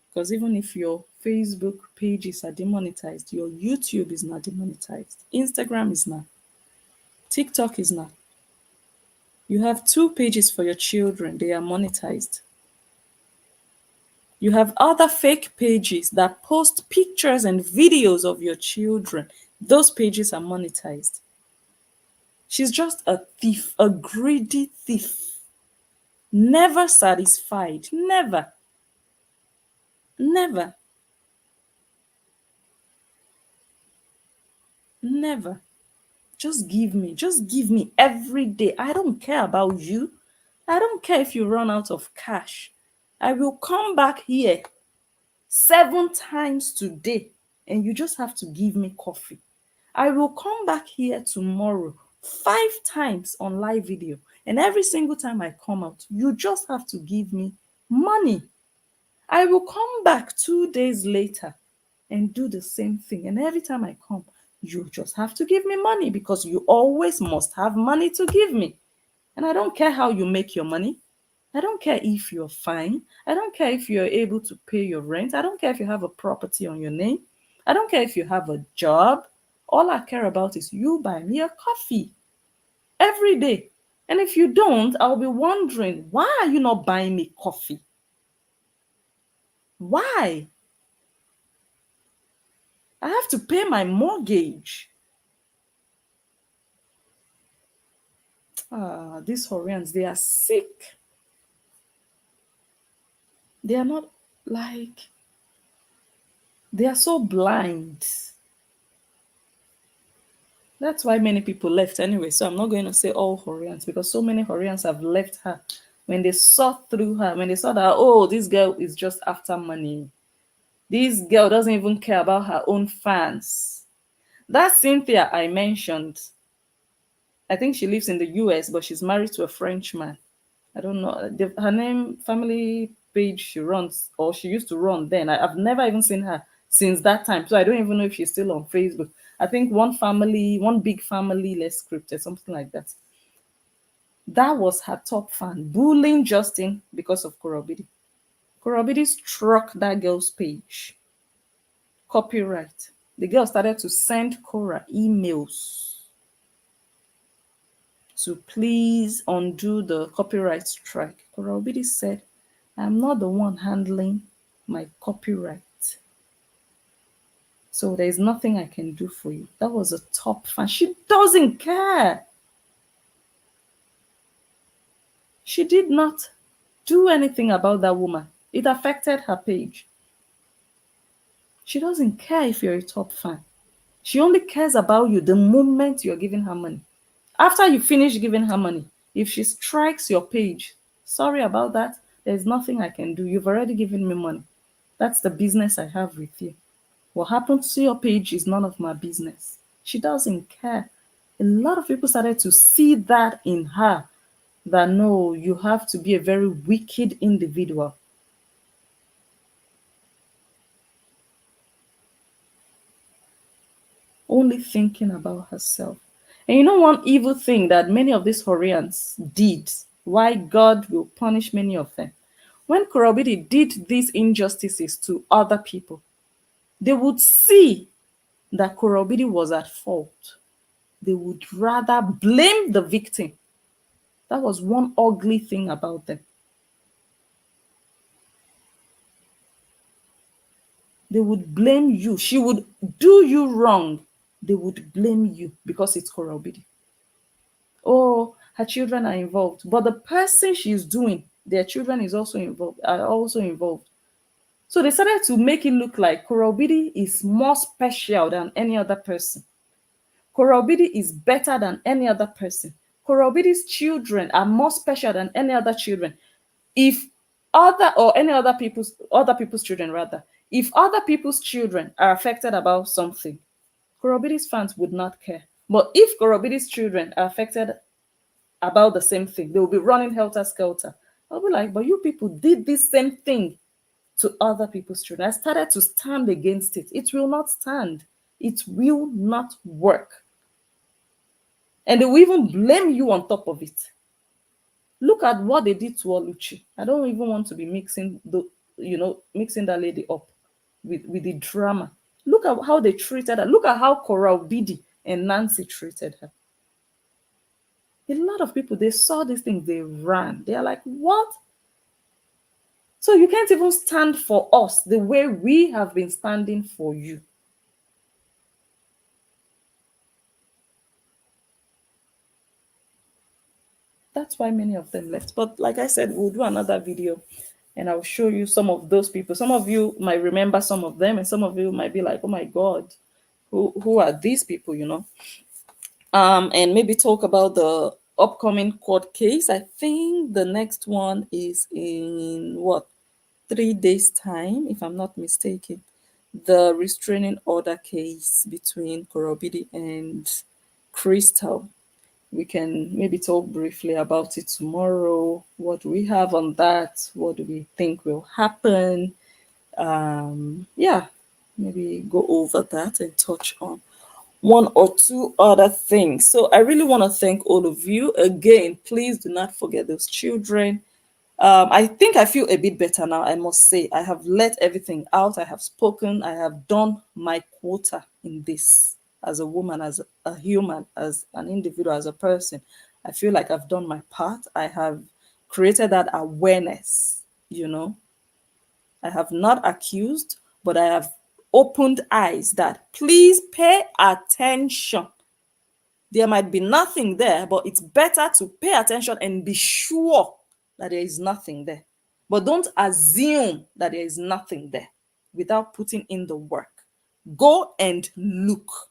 Because even if your Facebook pages are demonetized, your YouTube is not demonetized. Instagram is not. TikTok is not. You have 2 pages for your children, they are monetized. You have other fake pages that post pictures and videos of your children. Those pages are monetized. She's just a thief, a greedy thief. Never satisfied. Never. Never. Never. Just give me. Just give me every day. I don't care about you. I don't care if you run out of cash. I will come back here 7 times today and you just have to give me coffee. I will come back here tomorrow 5 times on live video. And every single time I come out, you just have to give me money. I will come back 2 days later and do the same thing. And every time I come, you just have to give me money because you always must have money to give me. And I don't care how you make your money. I don't care if you're fine. I don't care if you're able to pay your rent. I don't care if you have a property on your name. I don't care if you have a job. All I care about is you buy me a coffee every day. And if you don't, I'll be wondering, why are you not buying me coffee? Why? I have to pay my mortgage. These Horians, they are sick. They are not like, they are so blind. That's why many people left anyway. So I'm not going to say all Horians because so many Horians have left her when they saw through her, when they saw that, oh, this girl is just after money. This girl doesn't even care about her own fans. That Cynthia I mentioned, I think she lives in the US, but she's married to a Frenchman. I don't know. Her name, family page she runs, or she used to run then. I've never even seen her since that time. So I don't even know if she's still on Facebook. I think one family, one big family, less scripted, something like that. That was her top fan, bullying Justin because of Korobidi. Korobidi struck that girl's page. Copyright. The girl started to send Korra emails to please undo the copyright strike. Korobidi said, I'm not the one handling my copyright. So there's nothing I can do for you. That was a top fan. She doesn't care. She did not do anything about that woman. It affected her page. She doesn't care if you're a top fan. She only cares about you the moment you're giving her money. After you finish giving her money, if she strikes your page, sorry about that. There's nothing I can do. You've already given me money. That's the business I have with you. What happens to your page is none of my business. She doesn't care. A lot of people started to see that in her, that no, you have to be a very wicked individual. only thinking about herself. And you know, one evil thing that many of these Horians did, why God will punish many of them. When Korobidi did these injustices to other people, they would see that Korobidi was at fault. They would rather blame the victim. That was one ugly thing about them. They would blame you. She would do you wrong. They would blame you because it's Korobidi. Oh, her children are involved. But the person she's doing, their children is also involved, are also involved. So they started to make it look like Korobidi is more special than any other person. Korobidi is better than any other person. Korobidi's children are more special than any other children. If other or any other people's children rather, if other people's children are affected about something, Korobidi's fans would not care. But if Korobidi's children are affected about the same thing, they will be running helter skelter. I'll be like, but you people did this same thing to other people's children. I started to stand against it. It will not stand. It will not work. And they will even blame you on top of it. Look at what they did to Oluchi. I don't even want to be mixing that lady up with the drama. Look at how they treated her. Look at how Korra Obidi and Nancy treated her. A lot of people, they saw these things, they ran. They are like, what? So you can't even stand for us the way we have been standing for you. That's why many of them left. But like I said, we'll do another video and I'll show you some of those people. Some of you might remember some of them, and some of you might be like, oh my God, who are these people, you know? And maybe talk about the upcoming court case. I think the next one is in what, 3 days time, if I'm not mistaken. The restraining order case between Korobidi and Crystal. We can maybe talk briefly about it tomorrow. What do we have on that? What do we think will happen? Yeah, maybe go over that and touch on one or two other things. So I really want to thank all of you again. Please do not forget those children. I think I feel a bit better now, I must say. I have let everything out. I have spoken. I have done my quota in this as a woman, as a human, as an individual, as a person. I feel like I've done my part. I have created that awareness, you know. I have not accused, but I have opened eyes that please pay attention. There might be nothing there, but it's better to pay attention and be sure that there is nothing there. But don't assume that there is nothing there without putting in the work. Go and look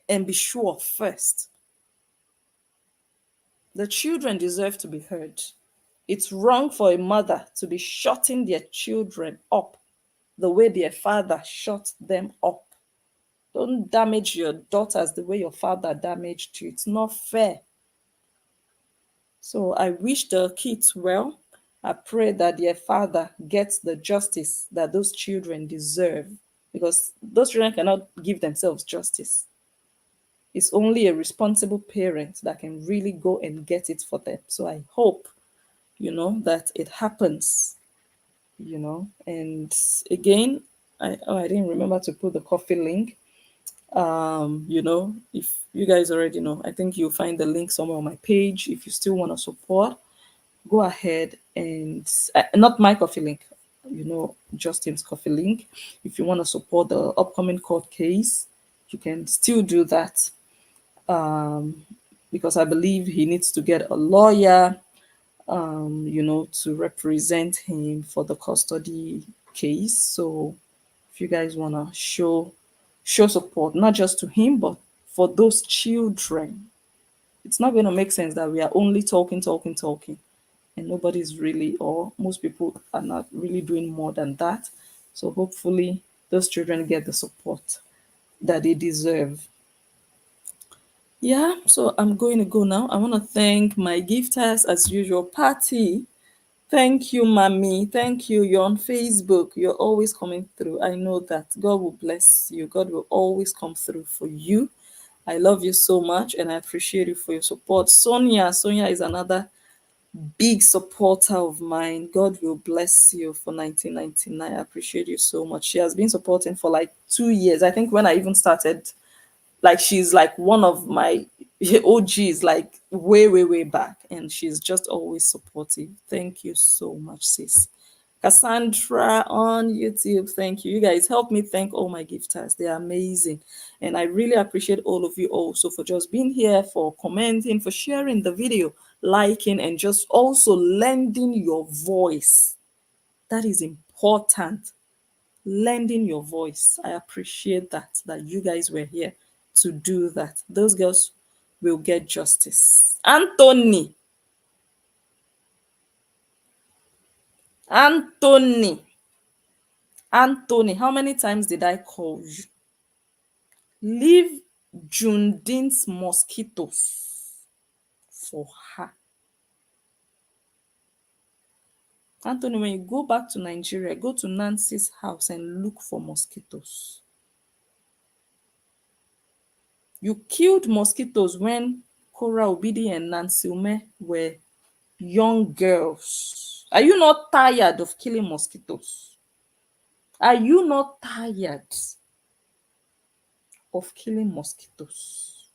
and be sure first. The children deserve to be heard. It's wrong for a mother to be shutting their children up the way their father shut them up. Don't damage your daughters the way your father damaged you. It's not fair. So I wish the kids well. I pray that their father gets the justice that those children deserve, because those children cannot give themselves justice. It's only a responsible parent that can really go and get it for them. So I hope, that it happens, And again, I didn't remember to put the coffee link. If you guys already know, I think you'll find the link somewhere on my page. If you still want to support, go ahead and not my coffee link, Justin's coffee link. If you want to support the upcoming court case, you can still do that. Because I believe he needs to get a lawyer, to represent him for the custody case. So if you guys want to show support, not just to him, but for those children, it's not going to make sense that we are only talking, and nobody's really, or most people are not really doing more than that. So hopefully those children get the support that they deserve. Yeah, so I'm going to go now. I want to thank my gifters as usual. Patty, Thank you, mommy. Thank you. You're on Facebook. You're always coming through. I know that. God will bless you. God will always come through for you. I love you so much and I appreciate you for your support. Sonia is another big supporter of mine. God will bless you for 1999. I appreciate you so much. She has been supporting for like 2 years. I think when I even started, like she's like one of my OGs, like way, way, way back. And she's just always supportive. Thank you so much, sis. Cassandra on YouTube, thank you. You guys help me thank all my gifters. They are amazing. And I really appreciate all of you also for just being here, for commenting, for sharing the video, liking, and just also lending your voice. That is important. Lending your voice. I appreciate that you guys were here to do that. Those girls will get justice. Anthony, Anthony, how many times did I call you? Leave Jundine's mosquitoes for her. Anthony, when you go back to Nigeria, go to Nancy's house and look for mosquitoes. You killed mosquitoes when Korra Obidi and Nancy Ume were young girls. Are you not tired of killing mosquitoes? Are you not tired of killing mosquitoes?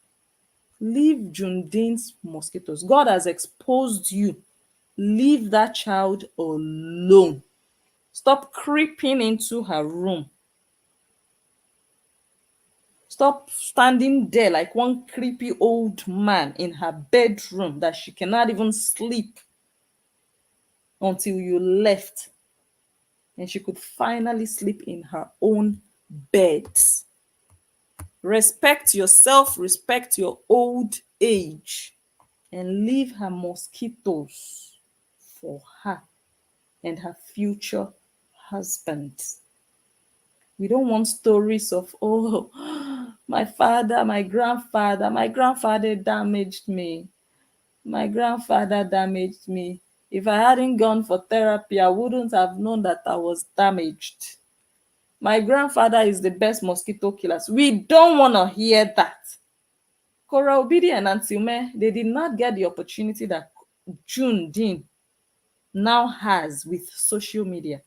Leave Jundine's mosquitoes. God has exposed you. Leave that child alone. Stop creeping into her room. Stop standing there like one creepy old man in her bedroom that she cannot even sleep until you left and she could finally sleep in her own bed. Respect yourself, respect your old age, and leave her mosquitoes for her and her future husband. We don't want stories of, oh, my grandfather damaged me. My grandfather damaged me. If I hadn't gone for therapy, I wouldn't have known that I was damaged. My grandfather is the best mosquito killers. We don't want to hear that. Korra Obidi and Nancy Ume, they did not get the opportunity that June Dean now has with social media.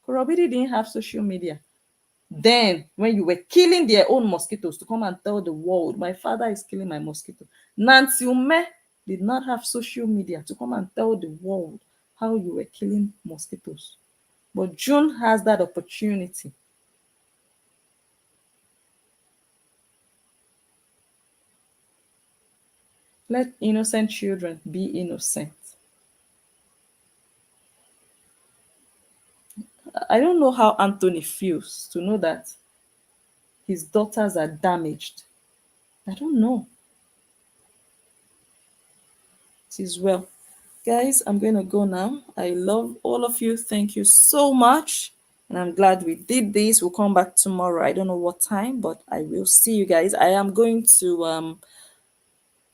Korra Obidi didn't have social media. Then, when you were killing their own mosquitoes to come and tell the world, my father is killing my mosquito. Nancy Ume did not have social media to come and tell the world how you were killing mosquitoes. But June has that opportunity. Let innocent children be innocent. I don't know how Anthony feels to know that his daughters are damaged. I don't know. It is well. Guys, I'm going to go now. I love all of you. Thank you so much. And I'm glad we did this. We'll come back tomorrow. I don't know what time, but I will see you guys. I am going to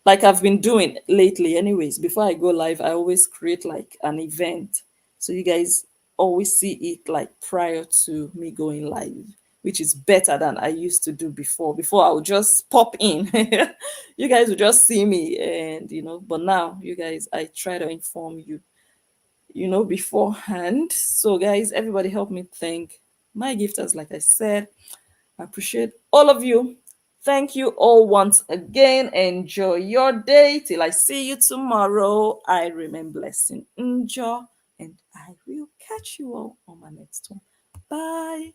like I've been doing lately, anyways. Before I go live, I always create like an event. So you guys always see it like prior to me going live, which is better than I used to do before. Before I would just pop in. You guys would just see me and but now you guys, I try to inform you, beforehand. So guys, everybody help me thank my gifters, like I said. I appreciate all of you. Thank you all once again. Enjoy your day till I see you tomorrow. I remain blessing. Enjoy, and I will catch you all on my next one. Bye.